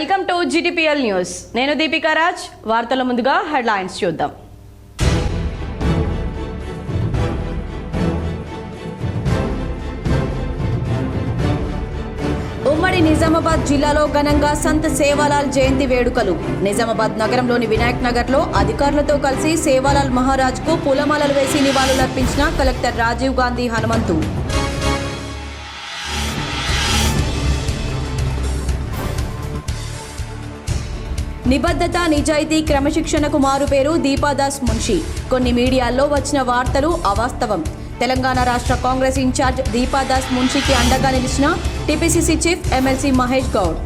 Welcome to GTPL news. నేను దీపికా రాజ్. వార్తల ముందుగా హెడ్లైన్స్ చూద్దాం. ఉమ్మడి నిజామాబాద్ జిల్లాలో ఘనంగా సంత్ సేవాలాల్ జయంతి వేడుకలు. నిజామాబాద్ నగరంలోని వినాయక్ నగర్లో అధికారులతో కలిసి సేవాలాల్ మహారాజ్కు పూలమాలలు వేసి నివాళులర్పించిన కలెక్టర్ రాజీవ్ గాంధీ హనుమంతు. నిబద్ధత, నిజాయితీ, క్రమశిక్షణకు మారుపేరు దీపాదాస్ మున్షి. కొన్ని మీడియాల్లో వచ్చిన వార్తలు అవాస్తవం. తెలంగాణ రాష్ట్ర కాంగ్రెస్ ఇన్ఛార్జ్ దీపాదాస్ మున్షికి అండగా నిలిచిన TPCC chief MLC Mahesh Goud.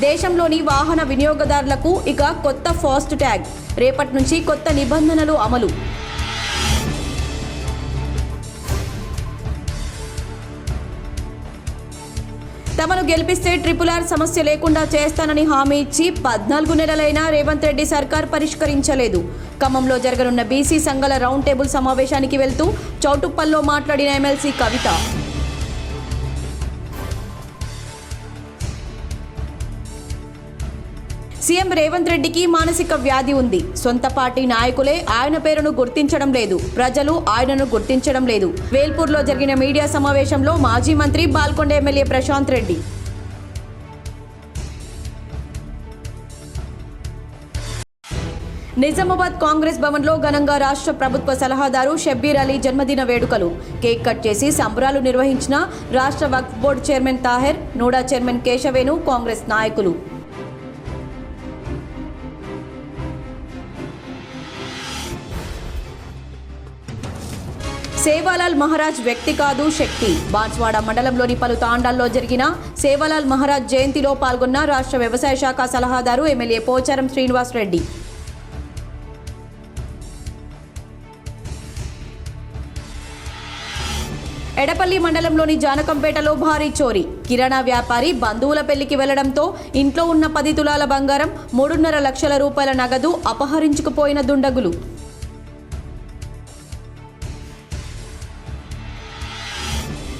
దేశంలోని వాహన వినియోగదారులకు ఇక కొత్త ఫాస్ట్ ట్యాగ్. రేపటి నుంచి కొత్త నిబంధనలు అమలు. తమను గెలిపిస్తే RRR సమస్య లేకుండా చేస్తానని హామీ ఇచ్చి 14 నెలలైనా రేవంత్ రెడ్డి సర్కార్ పరిష్కరించలేదు. ఖమ్మంలో జరగనున్న బీసీ సంఘాల రౌండ్ టేబుల్ సమావేశానికి వెళ్తూ చౌటుప్పల్లో మాట్లాడిన ఎమ్మెల్సీ కవిత. సీఎం రేవంత్ రెడ్డికి మానసిక వ్యాధి ఉంది. సొంత పార్టీ నాయకులే ఆయన పేరును గుర్తించడం లేదు, ప్రజలు ఆయనను గుర్తించడం లేదు. వేల్పూర్లో జరిగిన మీడియా సమావేశంలో మాజీ మంత్రి బాల్కొండ ఎమ్మెల్యే ప్రశాంత్ రెడ్డి. నిజామాబాద్ కాంగ్రెస్ భవన్లో ఘనంగా రాష్ట్ర ప్రభుత్వ సలహాదారు షబ్బీర్ అలీ జన్మదిన వేడుకలు. కేక్ కట్ చేసి సంబరాలు నిర్వహించిన రాష్ట్ర Waqf board chairman Taher, NUDA chairman Keshavenu, Congress నాయకులు. సేవాలాల్ మహారాజ్ వ్యక్తి కాదు, శక్తి. బాన్స్వాడ మండలంలోని పలు తాండాల్లో జరిగిన సేవాలాల్ మహారాజ్ జయంతిలో పాల్గొన్న రాష్ట్ర వ్యవసాయ శాఖ సలహాదారు ఎమ్మెల్యే పోచారం శ్రీనివాస్ రెడ్డి. ఎడపల్లి మండలంలోని జానకంపేటలో భారీ చోరీ. కిరాణా వ్యాపారి బంధువుల పెళ్లికి వెళ్లడంతో ఇంట్లో ఉన్న 10 తులాల బంగారం, 3.5 లక్షల రూపాయల నగదు అపహరించుకుపోయిన దుండగులు.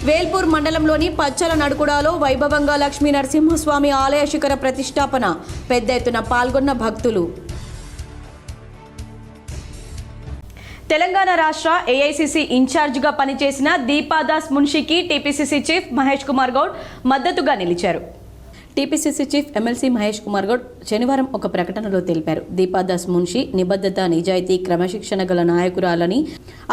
వేల్పూర్ మండలంలోని పచ్చల నడుకుడాలో వైభవంగా లక్ష్మీ నరసింహస్వామి ఆలయ శిఖర ప్రతిష్టాపన. పెద్ద ఎత్తున పాల్గొన్న భక్తులు. తెలంగాణ రాష్ట్ర ఏఐసీసీ ఇన్ఛార్జిగా పనిచేసిన దీపాదాస్ మున్షికి టీపీసీసీ చీఫ్ మహేష్ కుమార్ గౌడ్ మద్దతుగా నిలిచారు. TPCC chief MLC Mahesh Kumar Goud శనివారం ఒక ప్రకటనలో తెలిపారు. దీపాదాస్ మున్షి నిబద్ధత, నిజాయితీ, క్రమశిక్షణ గల నాయకురాలని,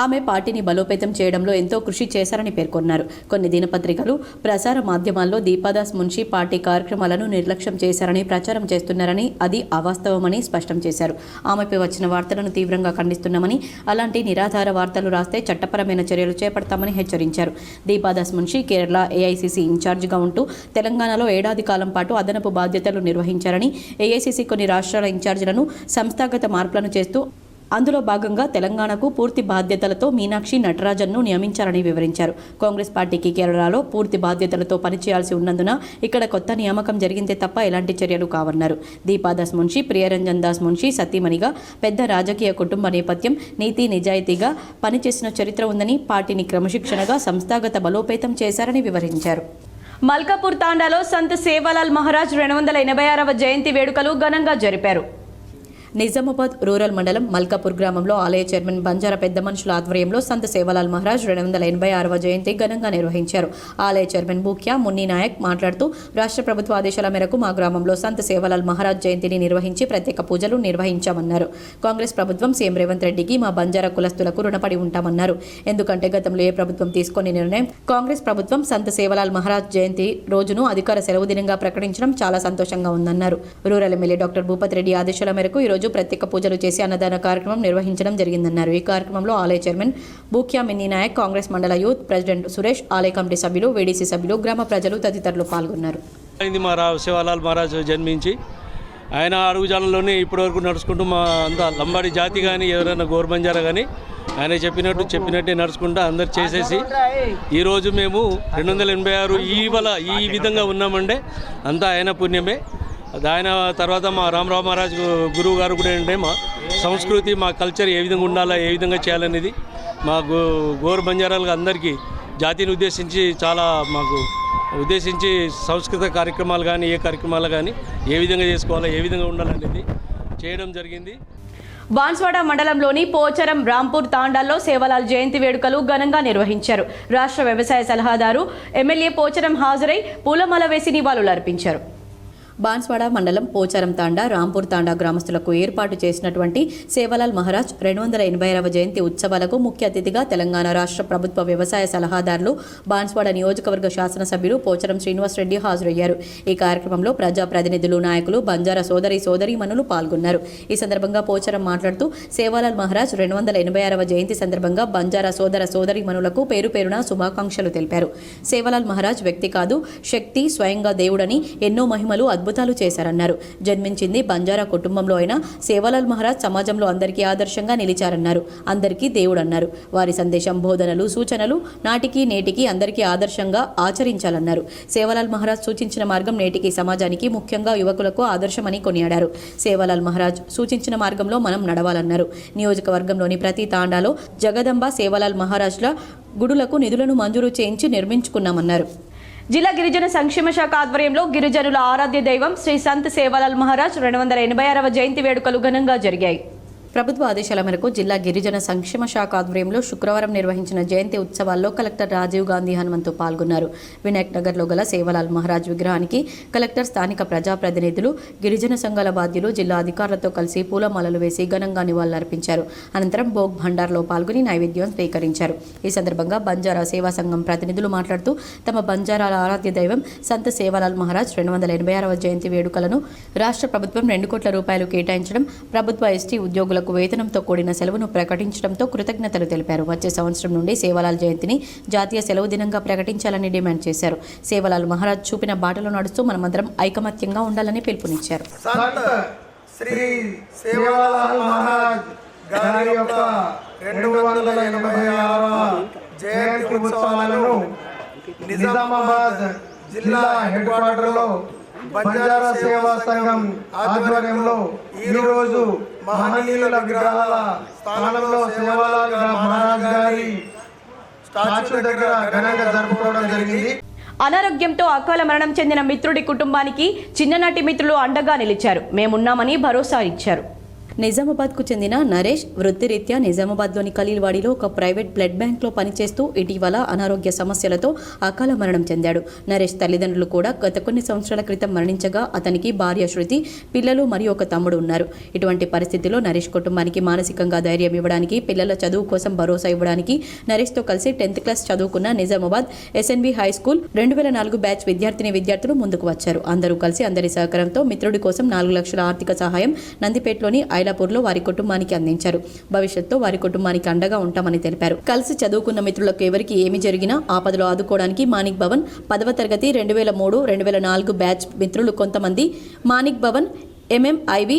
ఆమె పార్టీని బలోపేతం చేయడంలో ఎంతో కృషి చేశారని పేర్కొన్నారు. కొన్ని దినపత్రికలు, ప్రసార మాధ్యమాల్లో దీపాదాస్ మున్షి పార్టీ కార్యక్రమాలను నిర్లక్ష్యం చేశారని ప్రచారం చేస్తున్నారని, అది అవాస్తవమని స్పష్టం చేశారు. ఆమెపై వచ్చిన వార్తలను తీవ్రంగా ఖండిస్తున్నామని, అలాంటి నిరాధార వార్తలు రాస్తే చట్టపరమైన చర్యలు చేపడతామని హెచ్చరించారు. దీపాదాస్ మున్షి కేరళ ఏఐసీసీ ఇన్ఛార్జిగా ఉంటూ తెలంగాణలో ఏడాది కాలం పాటు అదనపు బాధ్యతలు నిర్వహించారని, ఏఐసీసీ కొన్ని రాష్ట్రాల ఇన్ఛార్జీలను సంస్థాగత మార్పులను చేస్తూ అందులో భాగంగా తెలంగాణకు పూర్తి బాధ్యతలతో మీనాక్షి నటరాజన్ను నియమించారని వివరించారు. కాంగ్రెస్ పార్టీకి కేరళలో పూర్తి బాధ్యతలతో పనిచేయాల్సి ఉన్నందున ఇక్కడ కొత్త నియామకం జరిగిందే తప్ప ఎలాంటి చర్యలు కావన్నారు. దీపాదాస్ మున్షి ప్రియరంజన్ దాస్ మున్షి సతీమణిగా పెద్ద రాజకీయ కుటుంబ నేపథ్యం, నీతి నిజాయితీగా పనిచేసిన చరిత్ర ఉందని, పార్టీని క్రమశిక్షణగా సంస్థాగత బలోపేతం చేశారని వివరించారు. మల్కాపూర్ తాండాలో సంత్ సేవాలాల్ మహారాజ్ 286వ జయంతి వేడుకలు ఘనంగా జరిపారు. నిజామాబాద్ రూరల్ మండలం మల్కాపూర్ గ్రామంలో ఆలయ చైర్మన్ బంజారా పెద్ద మనుషుల ఆధ్వర్యంలో సంత్ సేవాలాల్ మహారాజ్ 286వ జయంతి ఘనంగా నిర్వహించారు. ఆలయ చైర్మన్ బూక్యా మున్ని నాయక్ మాట్లాడుతూ, రాష్ట్ర ప్రభుత్వ ఆదేశాల మేరకు మా గ్రామంలో సంత్ సేవాలాల్ మహారాజ్ జయంతిని నిర్వహించి ప్రత్యేక పూజలు నిర్వహించామన్నారు. కాంగ్రెస్ ప్రభుత్వం సీఎం రేవంత్ రెడ్డికి మా బంజారా కులస్తులకు రుణపడి ఉంటామన్నారు. ఎందుకంటే గతంలో ఏ ప్రభుత్వం తీసుకునే నిర్ణయం కాంగ్రెస్ ప్రభుత్వం సంత్ సేవాలాల్ మహారాజ్ జయంతి రోజును అధికార సెలవు దినంగా ప్రకటించడం చాలా సంతోషంగా ఉందన్నారు. Rural MLA doctor Bhupat Reddy ఆదేశాల మేరకు ఈరోజు ప్రత్యేక పూజలు చేసి అన్నదాన కార్యక్రమం నిర్వహించడం జరిగిందన్నారు. ఈ కార్యక్రమంలో ఆలయ చైర్మన్ బూక్యా మిన్ని నాయక్, కాంగ్రెస్ మండల యూత్ ప్రెసిడెంట్ సురేష్, ఆలయ కమిటీ సభ్యులు, వీడీసీ సభ్యులు, గ్రామ ప్రజలు తదితరులు పాల్గొన్నారు. సేవాలాల్ మహారాజ్ జన్మించి ఆయన అడుగుజాలలోనే ఇప్పటివరకు నడుచుకుంటూ మా అంతా లంబాడి జాతి కానీ ఎవరైనా గోర్బంజారా కానీ ఆయన చెప్పినట్టే నడుచుకుంటూ అందరు చేసేసి ఈరోజు మేము 286 ఈ విధంగా ఉన్నామంటే అంతా ఆయన పుణ్యమే. ఆయన తర్వాత మా రామరావు మహారాజ్ గురువు గారు కూడా ఏంటంటే మా సంస్కృతి, మా కల్చర్ ఏ విధంగా ఉండాలా, ఏ విధంగా చేయాలనేది మా గోరు బంజారాలకు అందరికీ జాతిని ఉద్దేశించి చాలా మాకు ఉద్దేశించి సంస్కృత కార్యక్రమాలు కానీ ఏ కార్యక్రమాలు కానీ ఏ విధంగా చేసుకోవాలో ఏ విధంగా ఉండాలనేది చేయడం జరిగింది. బాన్స్వాడ మండలంలోని పోచారం రాంపూర్ తాండాల్లో సేవలాల్ జయంతి వేడుకలు ఘనంగా నిర్వహించారు. రాష్ట్ర వ్యవసాయ సలహాదారు ఎమ్మెల్యే పోచారం హాజరై పూలమాల వేసి నివాళులర్పించారు. బాన్స్వాడ మండలం పోచారం తాండా రాంపూర్ తాండా గ్రామస్తులకు ఏర్పాటు చేసినటువంటి సేవలాల్ మహారాజ్ 280వ జయంతి ఉత్సవాలకు ముఖ్య అతిథిగా తెలంగాణ రాష్ట్ర ప్రభుత్వ వ్యవసాయ సలహాదారులు బాన్స్వాడ నియోజకవర్గ శాసనసభ్యులు పోచారం శ్రీనివాసరెడ్డి హాజరయ్యారు. ఈ కార్యక్రమంలో ప్రజాప్రతినిధులు, నాయకులు, బంజారా సోదరీమణులు పాల్గొన్నారు. ఈ సందర్భంగా పోచారం మాట్లాడుతూ సేవలాల్ మహారాజ్ 286వ జయంతి సందర్భంగా బంజారా సోదరీమణులకు పేరు పేరున శుభాకాంక్షలు తెలిపారు. సేవలాల్ మహారాజ్ వ్యక్తి కాదు, శక్తి, స్వయంగా దేవుడని, ఎన్నో మహిమలు, అద్భుతాలు చేశారన్నారు. జన్మించింది బంజారా కుటుంబంలో అయినా సేవలాల్ మహారాజ్ సమాజంలో అందరికీ ఆదర్శంగా నిలిచారన్నారు. అందరికీ దేవుడన్నారు. వారి సందేశం, బోధనలు, సూచనలు నాటికి నేటికి అందరికీ ఆదర్శంగా ఆచరించాలన్నారు. సేవలాల్ మహారాజ్ సూచించిన మార్గం నేటికి సమాజానికి, ముఖ్యంగా యువకులకు ఆదర్శమని కొనియాడారు. సేవలాల్ మహారాజ్ సూచించిన మార్గంలో మనం నడవాలన్నారు. నియోజకవర్గంలోని ప్రతి తాండాలో జగదంబ సేవలాల్ మహారాజ్ల గుడులకు నిధులను మంజూరు చేయించి నిర్మించుకున్నామన్నారు. జిల్లా గిరిజన సంక్షేమ శాఖ ఆధ్వర్యంలో గిరిజనుల ఆరాధ్య దైవం శ్రీ సంత్ సేవలాల్ మహారాజ్ 286వ జయంతి వేడుకలు ఘనంగా జరిగాయి. ప్రభుత్వ ఆదేశాల మేరకు జిల్లా గిరిజన సంక్షేమ శాఖ ఆధ్వర్యంలో శుక్రవారం నిర్వహించిన జయంతి ఉత్సవాల్లో కలెక్టర్ రాజీవ్ గాంధీ హనుమంతు పాల్గొన్నారు. వినాయక్ నగర్లో గల సేవలాల్ మహారాజ్ విగ్రహానికి కలెక్టర్, స్థానిక ప్రజాప్రతినిధులు, గిరిజన సంఘాల బాధ్యులు, జిల్లా అధికారులతో కలిసి పూలమాలలు వేసి ఘనంగా నివాళులర్పించారు. అనంతరం భోగ్ భండార్లో పాల్గొని నైవేద్యం స్వీకరించారు. ఈ సందర్భంగా బంజారా సేవా సంఘం ప్రతినిధులు మాట్లాడుతూ తమ బంజారాల ఆరాధ్య దైవం సంత్ సేవలాల్ మహారాజ్ 286వ జయంతి వేడుకలను రాష్ట్ర ప్రభుత్వం 2 కోట్ల రూపాయలు కేటాయించడం, ప్రభుత్వ ఎస్టీ ఉద్యోగులకు వేతనంతో కూడిన సెలవును ప్రకటించడంతో కృతజ్ఞతలు తెలిపారు. వచ్చే సంవత్సరం నుండి సేవలాల్ జయంతిని జాతీయ సెలవు దినంగా ప్రకటించాలని డిమాండ్ చేశారు. సేవలాల్ మహారాజ్ చూపిన బాటలో నడుస్తూ మనమందరం ఐకమత్యంగా ఉండాలని పిలుపునిచ్చారు. శ్రీ సేవలాల్ మహారాజ్ గారి యొక్క 286వ జయంతి ఉత్సవాలను నిజామాబాద్ జిల్లా హెడ్ క్వార్టర్లో బంజారా సేవా సంఘం ఆధ్వర్యంలో ఈరోజు మహనీయుల విగ్రహాల స్థానంలో సేవలాల్ మహారాజ్ గారి స్టాచ్యూ దగ్గర ఘనంగా జరుపుకోవడం జరిగింది. అనారోగ్యంతో అకాల మరణం చెందిన మిత్రుడి కుటుంబానికి చిన్ననాటి మిత్రులు అండగా నిలిచారు. మేమున్నామని భరోసా ఇచ్చారు. నిజామాబాద్కు చెందిన నరేష్ వృత్తిరీత్యా నిజామాబాద్లోని ఖలీల్వాడిలో ఒక ప్రైవేట్ బ్లడ్ బ్యాంక్లో పనిచేస్తూ ఇటీవల అనారోగ్య సమస్యలతో అకాల మరణం చెందాడు. నరేష్ తల్లిదండ్రులు కూడా గత కొన్ని సంవత్సరాల క్రితం మరణించగా అతనికి భార్య శృతి, పిల్లలు మరియు ఒక తమ్ముడు ఉన్నారు. ఇటువంటి పరిస్థితిలో నరేష్ కుటుంబానికి మానసికంగా ధైర్యం ఇవ్వడానికి, పిల్లల చదువు కోసం భరోసా ఇవ్వడానికి నరేష్తో కలిసి 10th క్లాస్ చదువుకున్న Nizamabad SNV high school 2004 batch విద్యార్థులు ముందుకు వచ్చారు. అందరూ కలిసి అందరి సహకారంతో మిత్రుడి కోసం 4 లక్షల ఆర్థిక సహాయం నందిపేటలోని ఐలాపూర్లో వారి కుటుంబానికి అందించారు. భవిష్యత్తులో వారి కుటుంబానికి అండగా ఉంటామని తెలిపారు. కలిసి చదువుకున్న మిత్రులకు ఎవరికి ఏమి జరిగినా ఆపదలో ఆదుకోవడానికి మాణిక్ భవన్ 10వ తరగతి 2003-2004 బ్యాచ్ మిత్రులు కొంతమంది Manik Bhavan MMIV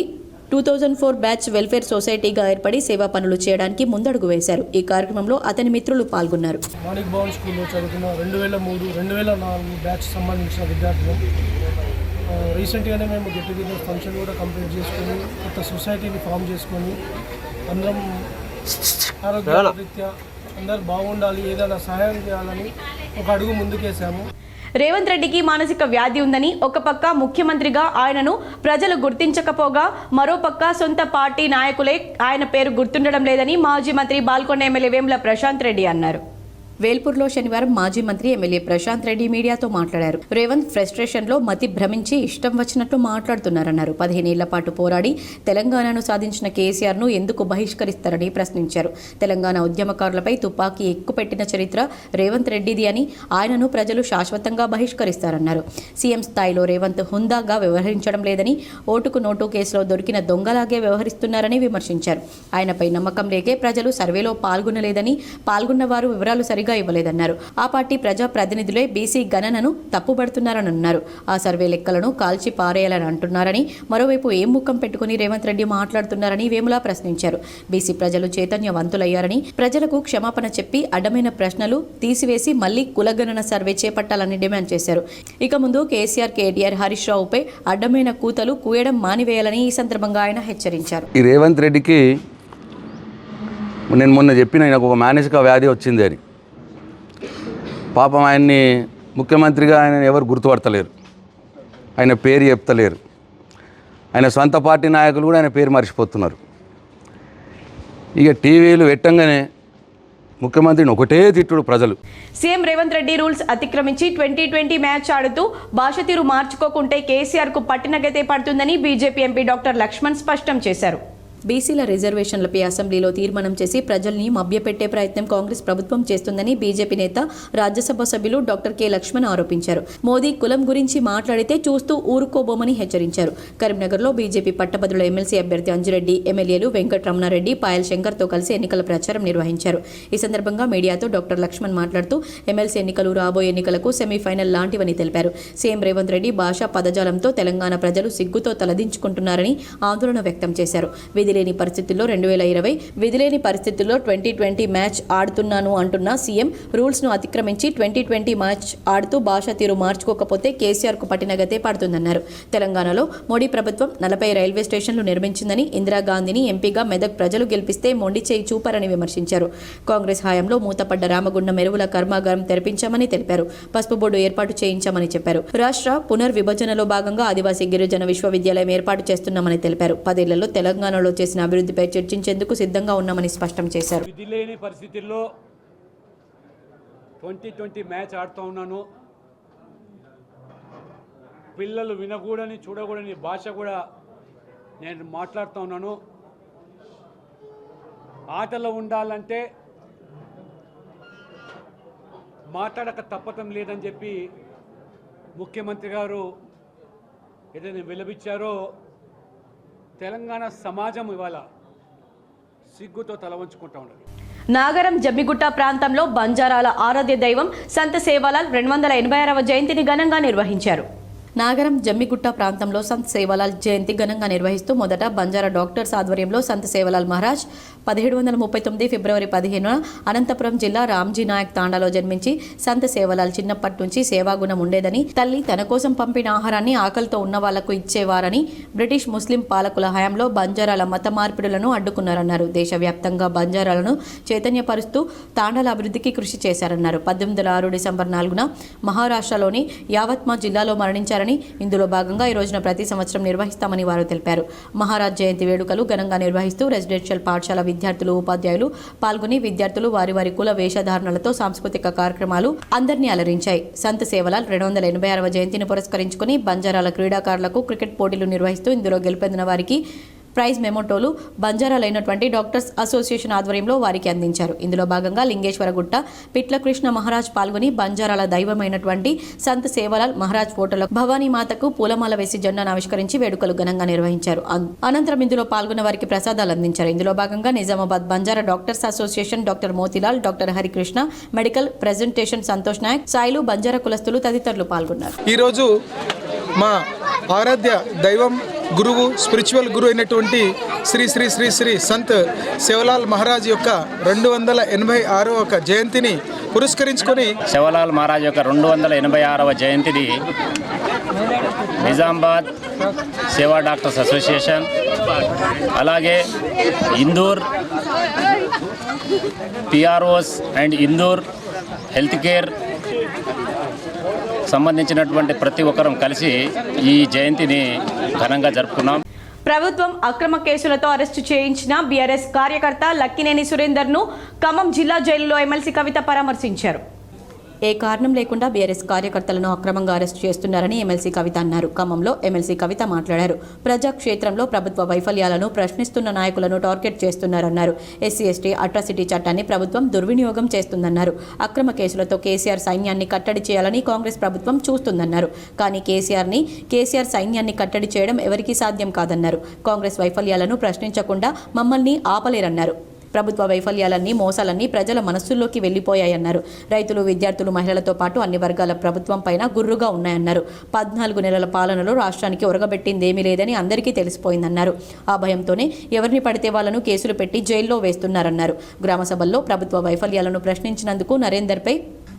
2004 batch welfare సొసైటీగా ఏర్పడి సేవా పనులు చేయడానికి ముందడుగు వేశారు. ఈ కార్యక్రమంలో అతని మిత్రులు పాల్గొన్నారు. మాణిక్ భవన్ స్కూల్లో చదువుకున్న 2003-2004 బ్యాచ్ సంబంధించిన విద్యార్థులు రీసెంట్గానే మేము గెట్ టుగెదర్ ఫంక్షన్ కూడా కంప్లీట్ చేసుకొని కొత్త సొసైటీని ఫామ్ చేసుకొని అందరం ఆరోగ్యరీత్యా అందరు బాగుండాలి, ఏదైనా సహాయం చేయాలని ఒక అడుగు ముందుకేసాము. రేవంత్ రెడ్డికి మానసిక వ్యాధి ఉందని ఒక పక్క ముఖ్యమంత్రిగా ఆయనను ప్రజలు గుర్తించకపోగా మరోపక్క సొంత పార్టీ నాయకులే ఆయన పేరు గుర్తుండడం లేదని మాజీ మంత్రి బాల్కొండ ఎమ్మెల్యే వేముల ప్రశాంత్ రెడ్డి అన్నారు. వేల్పూర్లో శనివారం మాజీ మంత్రి ఎమ్మెల్యే ప్రశాంత్ రెడ్డి మీడియాతో మాట్లాడారు. రేవంత్ ఫ్రస్ట్రేషన్లో మతి భ్రమించి ఇష్టం వచ్చినట్లు మాట్లాడుతున్నారన్నారు. 15 ఏళ్ల పాటు పోరాడి తెలంగాణను సాధించిన కేసీఆర్ను ఎందుకు బహిష్కరిస్తారని ప్రశ్నించారు. తెలంగాణ ఉద్యమకారులపై తుపాకీ ఎక్కుపెట్టిన చరిత్ర రేవంత్ రెడ్డిది అని ఆయనను ప్రజలు శాశ్వతంగా బహిష్కరిస్తారన్నారు. సీఎం స్థాయిలో రేవంత్ హుందాగా వ్యవహరించడం లేదని, ఓటుకు నోటు కేసులో దొరికిన దొంగలాగే వ్యవహరిస్తున్నారని విమర్శించారు. ఆయనపై నమ్మకం లేకే ప్రజలు సర్వేలో పాల్గొనలేదని, పాల్గొన్న వారు వివరాలు సరిగా ఇవ్వలేదన్నారు. ఆ పార్టీ ప్రజా ప్రతినిధులే బీసీ గణనను తప్పుపడుతున్నారని అన్నారు. ఆ సర్వే లెక్కలను కాల్చి పారేయాలని అంటున్నారని, మరోవైపు ఏం ముఖం పెట్టుకుని రేవంత్ రెడ్డి మాట్లాడుతున్నారని వేముల ప్రశ్నించారు. బీసీ ప్రజలు చైతన్యవంతులయ్యారని, ప్రజలకు క్షమాపణ చెప్పి అడ్డమైన ప్రశ్నలు తీసివేసి మళ్లీ కులగణన సర్వే చేపట్టాలని డిమాండ్ చేశారు. ఇక ముందు కేసీఆర్, కేటీఆర్, హరీష్ రావుపై అడ్డమైన కూతలు కూయడం మానివేయాలని ఈ సందర్భంగా ఆయన హెచ్చరించారు. ఈ రేవంత్ రెడ్డికి నేను మొన్న చెప్పిన, ఆయనకు ఒక మానసిక వ్యాధి వచ్చింది అని. పాపం ఆయన్ని ముఖ్యమంత్రిగా ఆయన ఎవరు గుర్తుపడతలేరు, ఆయన పేరు చెప్తలేరు. ఆయన సొంత పార్టీ నాయకులు కూడా ఆయన పేరు మర్చిపోతున్నారు. ఇక టీవీలు పెట్టంగానే ముఖ్యమంత్రిని ఒకటే తిట్టుడు ప్రజలు. సీఎం రేవంత్ రెడ్డి రూల్స్ అతిక్రమించి 2020 మ్యాచ్ ఆడుతూ భాష తీరు మార్చుకోకుంటే కేసీఆర్కు పట్టిన గతే పడుతుందని బీజేపీ ఎంపీ డాక్టర్ లక్ష్మణ్ స్పష్టం చేశారు. బీసీల రిజర్వేషన్లపై అసెంబ్లీలో తీర్మానం చేసి ప్రజల్ని మభ్యపెట్టే ప్రయత్నం కాంగ్రెస్ ప్రభుత్వం చేస్తుందని బీజేపీ నేత రాజ్యసభ సభ్యులు డాక్టర్ కె లక్ష్మణ్ ఆరోపించారు. మోదీ కులం గురించి మాట్లాడితే చూస్తూ ఊరుకోబోమని హెచ్చరించారు. కరీంనగర్లో బీజేపీ పట్టభద్రుల ఎమ్మెల్సీ అభ్యర్థి అంజిరెడ్డి, ఎమ్మెల్యేలు వెంకటరమణారెడ్డి, పాయల్ శంకర్తో కలిసి ఎన్నికల ప్రచారం నిర్వహించారు. ఈ సందర్భంగా మీడియాతో డాక్టర్ లక్ష్మణ్ మాట్లాడుతూ ఎమ్మెల్సీ ఎన్నికలు రాబోయే ఎన్నికలకు సెమీఫైనల్ లాంటివని తెలిపారు. సీఎం రేవంత్ రెడ్డి భాషా పదజాలంతో తెలంగాణ ప్రజలు సిగ్గుతో తలదించుకుంటున్నారని ఆందోళన వ్యక్తం చేశారు. విధిలేని పరిస్థితుల్లో 2020 విధిలేని పరిస్థితుల్లో 2020 మ్యాచ్ ఆడుతున్నాను అంటున్న సీఎం రూల్స్ను అతిక్రమించి 2020 మ్యాచ్ ఆడుతూ భాషా తీరు మార్చుకోకపోతే కేసీఆర్కు పట్టిన గతే పడుతుందన్నారు. తెలంగాణలో మోడీ ప్రభుత్వం 40 రైల్వే స్టేషన్లు నిర్మించిందని, ఇందిరాగాంధీని ఎంపీగా మెదక్ ప్రజలు గెలిపిస్తే మొండి చేయి చూపారని విమర్శించారు. కాంగ్రెస్ హయాంలో మూతపడ్డ రామగుండం ఎరువుల కర్మాగారం తెరిపించామని తెలిపారు. పసుపు బోర్డు ఏర్పాటు చేయించామని చెప్పారు. రాష్ట్ర పునర్విభజనలో భాగంగా ఆదివాసీ గిరిజన విశ్వవిద్యాలయం ఏర్పాటు చేస్తున్నామని తెలిపారు. 10 ఏళ్లలో తెలంగాణలో చేసిన అభివృద్ధిపై చర్చించేందుకు సిద్ధంగా ఉన్నామని స్పష్టం చేశారు. విధి లేని పరిస్థితుల్లో 2020 మ్యాచ్ ఆడుతూ ఉన్నాను. పిల్లలు వినకూడని చూడకూడని భాష కూడా నేను మాట్లాడుతూ ఉన్నాను. ఆటలో ఉండాలంటే మాట్లాడక తప్పటం లేదని చెప్పి ముఖ్యమంత్రి గారు ఏదైనా విలపించారో తెలంగాణ సమాజం ఇవాళ సిగ్గుతో తల వంచుకుంటా ఉన్నది. నాగరం జమ్మిగుట్ట ప్రాంతంలో బంజారాల ఆరాధ్య దైవం సంత సేవాలాల్ 286వ జయంతిని ఘనంగా నిర్వహించారు. నాగరం జమ్మిగుట్ట ప్రాంతంలో సంత్ సేవాలాల్ జయంతి ఘనంగా నిర్వహిస్తూ మొదట బంజారా డాక్టర్స్ ఆధ్వర్యంలో సంత్ సేవాలాల్ మహారాజ్ 1739 ఫిబ్రవరి 15న అనంతపురం జిల్లా రామ్జీ నాయక్ తాండాలో జన్మించి సంత్ సేవాలాల్ చిన్నప్పటి నుంచి సేవాగుణం ఉండేదని, తల్లి తన కోసం పంపిన ఆహారాన్ని ఆకలితో ఉన్న వాళ్లకు ఇచ్చేవారని, బ్రిటిష్ ముస్లిం పాలకుల హయాంలో బంజారాల మత మార్పిడులను అడ్డుకున్నారన్నారు. దేశవ్యాప్తంగా బంజారాలను చైతన్యపరుస్తూ తాండాల అభివృద్ధికి కృషి చేశారన్నారు. 1806 డిసెంబర్ 4న మహారాష్ట్రలోని యావత్మా జిల్లాలో మరణించారు. ఇందులో భాగంగా ఈ రోజున ప్రతి సంవత్సరం నిర్వహిస్తామని వారు తెలిపారు. మహారాజ్ జయంతి వేడుకలు ఘనంగా నిర్వహిస్తూ రెసిడెన్షియల్ పాఠశాల విద్యార్థులు, ఉపాధ్యాయులు పాల్గొని విద్యార్థులు వారి వారి కుల వేషధారణలతో సాంస్కృతిక కార్యక్రమాలు అందరినీ అలరించాయి. సంత్ సేవాలాల్ 286వ జయంతిని పురస్కరించుకుని బంజారాల క్రీడాకారులకు క్రికెట్ పోటీలు నిర్వహిస్తూ ఇందులో గెలుపొందిన వారికి ప్రైజ్ మెమోటోలు బంజారాలైనటువంటి డాక్టర్స్ అసోసియేషన్ ఆధ్వర్యంలో వారికి అందించారు. ఇందులో భాగంగా లింగేశ్వరగుట్ట పిట్ల కృష్ణ మహారాజ్ పాల్గొని బంజారాల దైవమైనటువంటి సంత్ సేవాలాల్ మహారాజ్ ఫోటోలో భవానీ మాతకు పూలమాల వేసి జెండాను ఆవిష్కరించి వేడుకలు ఘనంగా నిర్వహించారు. అనంతరం ఇందులో పాల్గొన్న వారికి ప్రసాదాలు అందించారు. ఇందులో భాగంగా Nizamabad Banjara doctors association doctor Motilal, doctor Harikrishna, medical presentation Santosh Nayak, Sailu, Banjara కులస్తులు తదితరులు పాల్గొన్నారు. ఈరోజు మా ఆరాధ్య దైవం, గురువు, స్పిరిచువల్ గురువు అయినటువంటి శ్రీ శ్రీ శ్రీ శ్రీ సంత్ సేవాలాల్ మహారాజ్ యొక్క 286వ జయంతిని పురస్కరించుకొని సేవాలాల్ మహారాజ్ యొక్క 286వ జయంతిని నిజామాబాద్ సేవా డాక్టర్స్ అసోసియేషన్, అలాగే Indur PROs and Indur health care సంబంధించినటువంటి ప్రతి ఒక్కరం కలిసి ఈ జయంతిని ఘనంగా జరుపుకున్నాం. ప్రభుత్వం అక్రమ కేసులతో అరెస్టు చేయించిన బీఆర్ఎస్ కార్యకర్త లక్కినేని సురేందర్ను ఖమ్మం జిల్లా జైలులో ఎమ్మెల్సీ కవిత పరామర్శించారు. ఏ కారణం లేకుండా బీఆర్ఎస్ కార్యకర్తలను అక్రమంగా అరెస్టు చేస్తున్నారని ఎమ్మెల్సీ కవిత అన్నారు. ఖమ్మంలో ఎమ్మెల్సీ కవిత మాట్లాడారు. ప్రజాక్షేత్రంలో ప్రభుత్వ వైఫల్యాలను ప్రశ్నిస్తున్న నాయకులను టార్గెట్ చేస్తున్నారన్నారు. ఎస్సీ ఎస్టీ అట్రాసిటీ చట్టాన్ని ప్రభుత్వం దుర్వినియోగం చేస్తుందన్నారు. అక్రమ కేసులతో కేసీఆర్ సైన్యాన్ని కట్టడి చేయాలని కాంగ్రెస్ ప్రభుత్వం చూస్తుందన్నారు. కానీ కేసీఆర్ సైన్యాన్ని కట్టడి చేయడం ఎవరికీ సాధ్యం కాదన్నారు. కాంగ్రెస్ వైఫల్యాలను ప్రశ్నించకుండా మమ్మల్ని ఆపలేరన్నారు. ప్రభుత్వ వైఫల్యాలన్నీ, మోసాలన్నీ ప్రజల మనస్సుల్లోకి వెళ్లిపోయాయన్నారు. రైతులు, విద్యార్థులు, మహిళలతో పాటు అన్ని వర్గాల ప్రభుత్వం పైన గుర్రుగా ఉన్నాయన్నారు. 14 నెలల పాలనలో రాష్ట్రానికి ఒరగబెట్టిందేమీ లేదని అందరికీ తెలిసిపోయిందన్నారు. ఆ భయంతోనే ఎవరిని పడితే వాళ్లను కేసులు పెట్టి జైల్లో వేస్తున్నారన్నారు. గ్రామ సభల్లో ప్రభుత్వ వైఫల్యాలను ప్రశ్నించినందుకు నరేందర్పై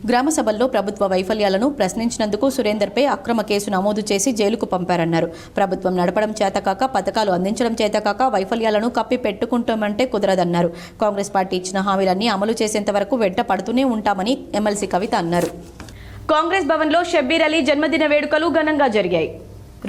గ్రామ సభల్లో ప్రభుత్వ వైఫల్యాలను ప్రశ్నించినందుకు సురేందర్పై అక్రమ కేసు నమోదు చేసి జైలుకు పంపారన్నారు. ప్రభుత్వం నడపడం చేతకాక, పథకాలు అందించడం చేతకాక వైఫల్యాలను కప్పి పెట్టుకుంటామంటే కుదరదన్నారు. కాంగ్రెస్ పార్టీ ఇచ్చిన హామీలన్నీ అమలు చేసేంత వరకు వెంట పడుతూనే ఉంటామని ఎమ్మెల్సీ కవిత అన్నారు. కాంగ్రెస్ భవన్లో షబ్బీర్ అలీ జన్మదిన వేడుకలు ఘనంగా జరిగాయి.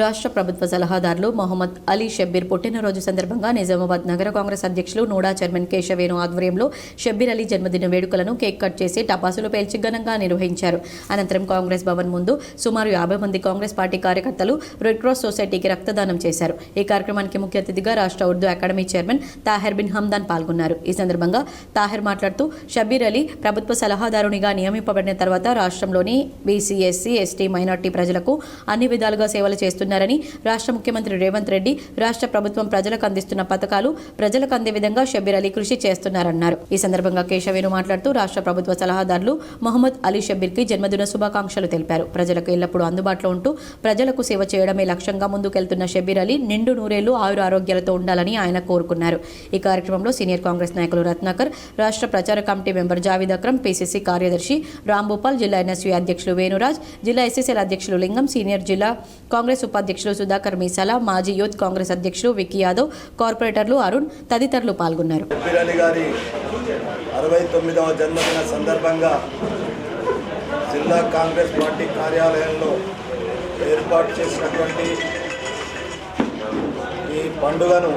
రాష్ట్ర ప్రభుత్వ సలహాదారులు మొహమ్మద్ అలీ షబ్బీర్ పుట్టినరోజు సందర్భంగా నిజామాబాద్ నగర కాంగ్రెస్ అధ్యక్షులు నూడా చైర్మన్ కేశవేణు ఆధ్వర్యంలో షబ్బీర్ అలీ జన్మదిన వేడుకలను కేక్ కట్ చేసి టపాసులు పేల్చి ఘనంగా నిర్వహించారు. అనంతరం కాంగ్రెస్ భవన్ ముందు సుమారు 50 మంది కాంగ్రెస్ పార్టీ కార్యకర్తలు రెడ్ క్రాస్ సొసైటీకి రక్తదానం చేశారు. ఈ కార్యక్రమానికి ముఖ్య అతిథిగా రాష్ట్ర ఉర్దూ అకాడమీ చైర్మన్ తాహిర్ బిన్ హమ్దాన్ పాల్గొన్నారు. ఈ సందర్భంగా తాహిర్ మాట్లాడుతూ షబ్బీర్ అలీ ప్రభుత్వ సలహాదారునిగా నియమింపబడిన తర్వాత రాష్ట్రంలోని బీసీ, ఎస్సీ, ఎస్టీ, మైనార్టీ ప్రజలకు అన్ని విధాలుగా సేవలు చేస్తున్నారని, రాష్ట్ర ముఖ్యమంత్రి రేవంత్ రెడ్డి రాష్ట్ర ప్రభుత్వం ప్రజలకు అందిస్తున్న పథకాలు ప్రజలకు అందే విధంగా షబ్బీర్ అలీ కృషి చేస్తున్నారన్నారు. ఈ సందర్భంగా కేశవేణు మాట్లాడుతూ రాష్ట్ర ప్రభుత్వ సలహాదారులు మొహమ్మద్ అలీ షబ్బీర్కి జన్మదిన శుభాకాంక్షలు తెలిపారు. ప్రజలకు ఎల్లప్పుడూ అందుబాటులో ఉంటూ ప్రజలకు సేవ చేయడమే లక్ష్యంగా ముందుకెళ్తున్న షబ్బీర్ అలీ నిండు నూరేళ్లు ఆయుర ఆరోగ్యాలతో ఉండాలని ఆయన కోరుకున్నారు. ఈ కార్యక్రమంలో సీనియర్ కాంగ్రెస్ నాయకులు రత్నాకర్, రాష్ట్ర ప్రచార committee member Javeed Akram, PCC కార్యదర్శి రాంభూపాల్, జిల్లా ఎన్ఎస్యూ అధ్యక్షులు వేణురాజ్, జిల్లా ఎస్సీసీల అధ్యక్షులు లింగం, సీనియర్ జిల్లా కాంగ్రెస్ ఉపాధ్యక్షులు సుధాకర్ మీసాల, మాజీ యూత్ కాంగ్రెస్ అధ్యక్షులు విక్కీ యాదవ్, కార్పొరేటర్లు అరుణ్ తదితరులు పాల్గొన్నారు. షబ్బీర్ అలీ గారి 69వ జన్మదిన సందర్భంగా జిల్లా కాంగ్రెస్ పార్టీ కార్యాలయంలో ఏర్పాటు చేసినటువంటి ఈ పండుగను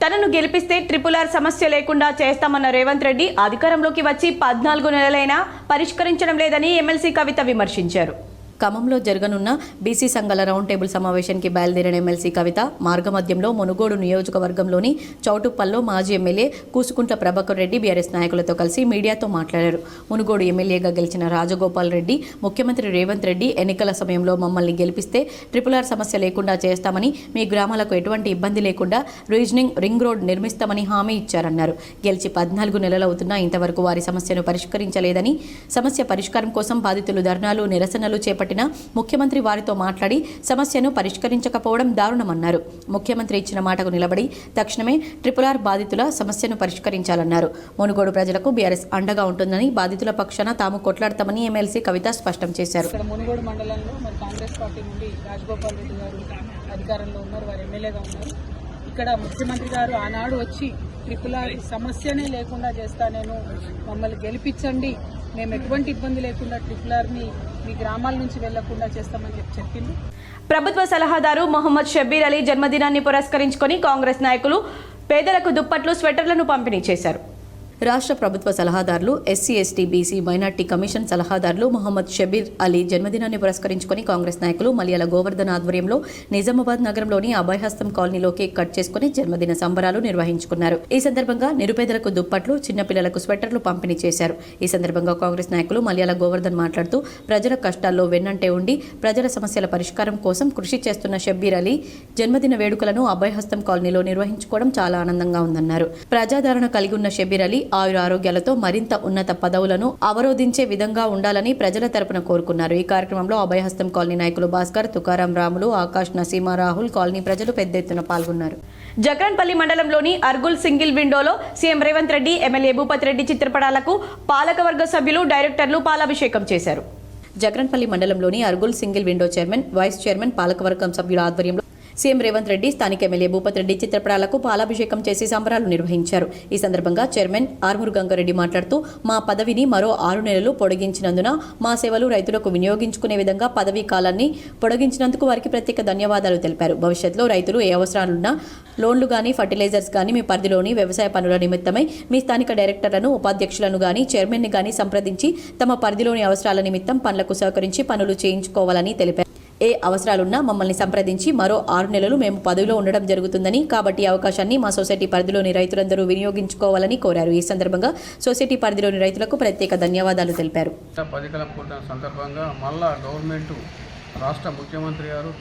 తనను గెలిపిస్తే RRR సమస్య లేకుండా చేస్తామన్న రేవంత్ రెడ్డి అధికారంలోకి వచ్చి 14 నెలలైనా పరిష్కరించడం లేదని ఎమ్మెల్సీ కవిత విమర్శించారు. ఖమ్మంలో జరగనున్న బీసీ సంఘాల రౌండ్ టేబుల్ సమావేశానికి బయలుదేరిన ఎమ్మెల్సీ కవిత మార్గమధ్యంలో మునుగోడు నియోజకవర్గంలోని చౌటుప్పల్లో మాజీ ఎమ్మెల్యే కూసుకుంట్ల ప్రభాకర్ రెడ్డి బీఆర్ఎస్ నాయకులతో కలిసి మీడియాతో మాట్లాడారు. మునుగోడు ఎమ్మెల్యేగా గెలిచిన రాజగోపాల్ రెడ్డి ముఖ్యమంత్రి రేవంత్ రెడ్డి ఎన్నికల సమయంలో మమ్మల్ని గెలిపిస్తే RRR సమస్య లేకుండా చేస్తామని, మీ గ్రామాలకు ఎటువంటి ఇబ్బంది లేకుండా రీజనింగ్ రింగ్ రోడ్ నిర్మిస్తామని హామీ ఇచ్చారన్నారు. గెలిచి 14 నెలలవుతున్నా ఇంతవరకు వారి సమస్యను పరిష్కరించలేదని, సమస్య పరిష్కారం కోసం బాధితులు ధర్నాలు, నిరసనలు చేపట్టిన ముఖ్యమంత్రి వారితో మాట్లాడి సమస్యను పరిష్కరించకపోవడం దారుణమన్నారు. ముఖ్యమంత్రి ఇచ్చిన మాటకు నిలబడి తక్షణమే RRR బాధితుల సమస్యను పరిష్కరించాలన్నారు. మునుగోడు ప్రజలకు బీఆర్ఎస్ అండగా ఉంటుందని, బాధితుల పక్షాన తాము కొట్లాడతామని ఎమ్మెల్సీ కవిత స్పష్టం చేశారు. ఇక్కడ మునుగోడు మండలంలో మరి కాంగ్రెస్ పార్టీ నుండి రాజగోపాల్ రెడ్డి గారు అధికారంలో ఉన్నారు, వారు ఎమ్మెల్యేగా ఉన్నారు. ఇక్కడ ముఖ్యమంత్రి గారు ఆనాడు వచ్చి RRR సమస్యనే లేకుండా చేస్తా, నేను మమ్మల్ని గెలిపించండి, మేము ఎటువంటి ఇబ్బంది లేకుండా RRRని మీ గ్రామాల నుంచి వెళ్లకుండా చేస్తామని చెప్పింది. ప్రభుత్వ సలహాదారు మొహమ్మద్ షబ్బీర్ అలీ జన్మదినాన్ని పురస్కరించుకొని కాంగ్రెస్ నాయకులు పేదలకు దుప్పట్లు, స్వెటర్లను పంపిణీ చేశారు. రాష్ట్ర ప్రభుత్వ సలహాదారులు, SC, ST, BC, minority commission సలహాదారులు మొహమ్మద్ షబ్బీర్ అలీ జన్మదినాన్ని పురస్కరించుకొని కాంగ్రెస్ నాయకులు మలియాల గోవర్ధన్ ఆధ్వర్యంలో నిజామాబాద్ నగరంలోని అభయహస్తం కాలనీలో కేక్ కట్ చేసుకుని జన్మదిన సంబరాలు నిర్వహించుకున్నారు. ఈ సందర్భంగా నిరుపేదలకు దుప్పట్లు, చిన్నపిల్లలకు స్వెటర్లు పంపిణీ చేశారు. ఈ సందర్భంగా కాంగ్రెస్ నాయకులు మలియాల గోవర్ధన్ మాట్లాడుతూ ప్రజల కష్టాల్లో వెన్నంటే ఉండి ప్రజల సమస్యల పరిష్కారం కోసం కృషి చేస్తున్న షబ్బీర్ అలీ జన్మదిన వేడుకలను అభయహస్తం కాలనీలో నిర్వహించుకోవడం చాలా ఆనందంగా ఉందన్నారు. ప్రజాదరణ కలిగి ఉన్న షబ్బీర్ అలీ ఆయుర ఆరోగ్యాలతో మరింత ఉన్నత పదవులను అవరోధించే విధంగా ఉండాలని ప్రజల తరపున కోరుకున్నారు. ఈ కార్యక్రమంలో అభయహస్తం కాలనీ నాయకులు భాస్కర్, తుకారాం, రాములు, ఆకాష్, నసీమా, రాహుల్, కాలనీ ప్రజలు పెద్ద ఎత్తున పాల్గొన్నారు. జక్రన్పల్లి మండలంలోని అర్గుల్ సింగిల్ విండోలో సీఎం రేవంత్ రెడ్డి, ఎమ్మెల్యే భూపత్ రెడ్డి చిత్రపటాలకు పాలకవర్గ సభ్యులు, డైరెక్టర్లు పాలాభిషేకం చేశారు. జక్రన్పల్లి మండలంలోని Argul single window chairman, vice chairman, పాలకవర్గం సభ్యుల ఆధ్వర్యంలో సీఎం రేవంత్ రెడ్డి, స్థానిక ఎమ్మెల్యే భూపత్ రెడ్డి చిత్రపటాలకు పాలాభిషేకం చేసి సంబరాలు నిర్వహించారు. ఈ సందర్భంగా చైర్మన్ ఆర్మూరు గంగారెడ్డి మాట్లాడుతూ మా పదవిని మరో 6 నెలలు పొడిగించినందున మా సేవలు రైతులకు వినియోగించుకునే విధంగా పదవీ కాలాన్ని పొడిగించినందుకు వారికి ప్రత్యేక ధన్యవాదాలు తెలిపారు. భవిష్యత్తులో రైతులు ఏ అవసరాలున్నా లోన్లు గానీ, ఫర్టిలైజర్స్ గానీ మీ పరిధిలోని వ్యవసాయ పనుల నిమిత్తమై మీ స్థానిక డైరెక్టర్లను, ఉపాధ్యక్షులను గానీ, చైర్మన్ని గానీ సంప్రదించి తమ పరిధిలోని అవసరాల నిమిత్తం పనులకు సహకరించి పనులు చేయించుకోవాలని తెలిపారు. ఏ అవసరాలున్నా మమ్మల్ని సంప్రదించి మరో 6 నెలలు మేము పదవిలో ఉండడం జరుగుతుందని, కాబట్టి ఈ అవకాశాన్ని మా సొసైటీ పరిధిలోని రైతులందరూ వినియోగించుకోవాలని కోరారు. ఈ సందర్భంగా సొసైటీ పరిధిలోని రైతులకు ప్రత్యేక ధన్యవాదాలు తెలిపారు. సందర్భంగా మళ్ళా గవర్నమెంట్, రాష్ట్ర ముఖ్యమంత్రి గారు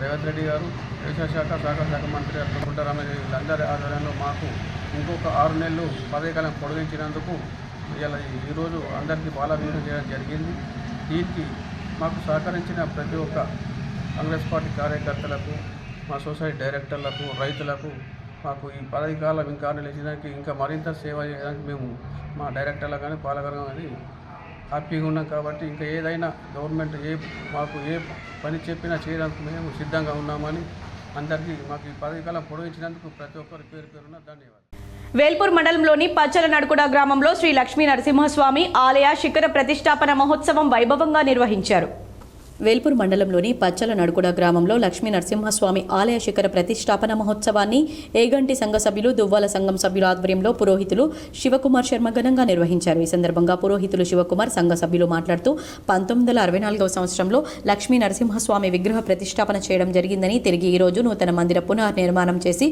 రేవంత్ రెడ్డి గారు, వ్యవసాయ శాఖ, సహకార శాఖ మంత్రి గారు కుంటారామయ్య వీళ్ళందరి ఆధ్వర్యంలో మాకు ఇంకొక 6 నెలలు పదవీ కాలం పొడిగించినందుకు ఈరోజు అందరికీ పాలాభిషేకం చేయడం జరిగింది. దీనికి మాకు సహకరించిన ప్రతి ఒక్క కాంగ్రెస్ పార్టీ కార్యకర్తలకు, మా సొసైటీ డైరెక్టర్లకు, రైతులకు మాకు ఈ పదవి కాలం ఇంకా నిలిచడానికి ఇంకా మరింత సేవ చేయడానికి మేము మా డైరెక్టర్లు కానీ పాలకరు కానీ హ్యాపీగా ఉన్నాం. కాబట్టి ఇంకా ఏదైనా గవర్నమెంట్ మాకు ఏ పని చెప్పినా చేయడానికి మేము సిద్ధంగా ఉన్నామని అందరికీ మాకు ఈ పదవి కాలం పొడిగించినందుకు ప్రతి ఒక్కరి పేరు పేరున ధన్యవాదాలు. వేల్పూర్ మండలంలోని పచ్చల నడుకుడ గ్రామంలో శ్రీ లక్ష్మీ నరసింహస్వామి ఆలయ శిఖర ప్రతిష్టాపన మహోత్సవం వైభవంగా నిర్వహించారు. వేల్పూర్ మండలంలోని పచ్చల నడుకుడ గ్రామంలో లక్ష్మీ నరసింహస్వామి ఆలయ శిఖర ప్రతిష్టాపన మహోత్సవాన్ని ఏగంటి సంఘ సభ్యులు దువ్వాల సంఘం సభ్యుల ఆధ్వర్యంలో పురోహితులు శివకుమార్ శర్మ ఘనంగా నిర్వహించారు. ఈ సందర్భంగా పురోహితులు శివకుమార్ సంఘ సభ్యులు మాట్లాడుతూ 1964వ సంవత్సరంలో లక్ష్మీ నరసింహస్వామి విగ్రహ ప్రతిష్టాపన చేయడం జరిగిందని, తిరిగి ఈ రోజు నూతన మందిర పునర్నిర్మాణం చేసి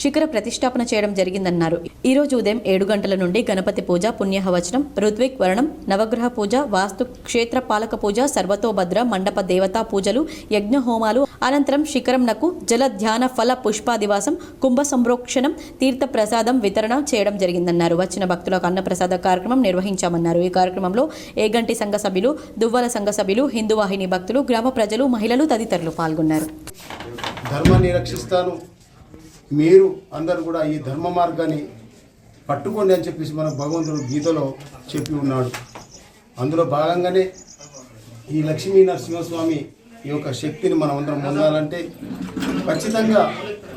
శిఖర ప్రతిష్టాపన చేయడం జరిగిందన్నారు. ఈ రోజు ఉదయం 7 గంటల నుండి గణపతి పూజ, పుణ్యహవచనం, ఋత్విక్ వర్ణం, నవగ్రహ పూజ, వాస్తు క్షేత్ర పాలక పూజ, సర్వతోభద్ర మండప దేవతా పూజలు, యజ్ఞ హోమాలు అనంతరం శిఖరంనకు జల ధ్యాన ఫల పుష్పాదివాసం, కుంభ సంప్రోక్షణం, తీర్థ ప్రసాదం వితరణ చేయడం జరిగిందన్నారు. వచ్చిన భక్తులకు అన్నప్రసాద కార్యక్రమం నిర్వహించామన్నారు. ఈ కార్యక్రమంలో ఏగంటి సంఘ సభ్యులు, దువ్వాల సంఘ సభ్యులు, హిందూ వాహిని భక్తులు, గ్రామ ప్రజలు, మహిళలు తదితరులు పాల్గొన్నారు. ధర్మాన్ని రక్షిస్తాను, మీరు అందరూ కూడా ఈ ధర్మ మార్గాన్ని పట్టుకోండి అని చెప్పేసి మన భగవంతుడు గీతలో చెప్పి ఉన్నాడు. అందులో భాగంగానే ఈ లక్ష్మీ నరసింహస్వామి ఈ యొక్క శక్తిని మనం అందరం పొందాలంటే ఖచ్చితంగా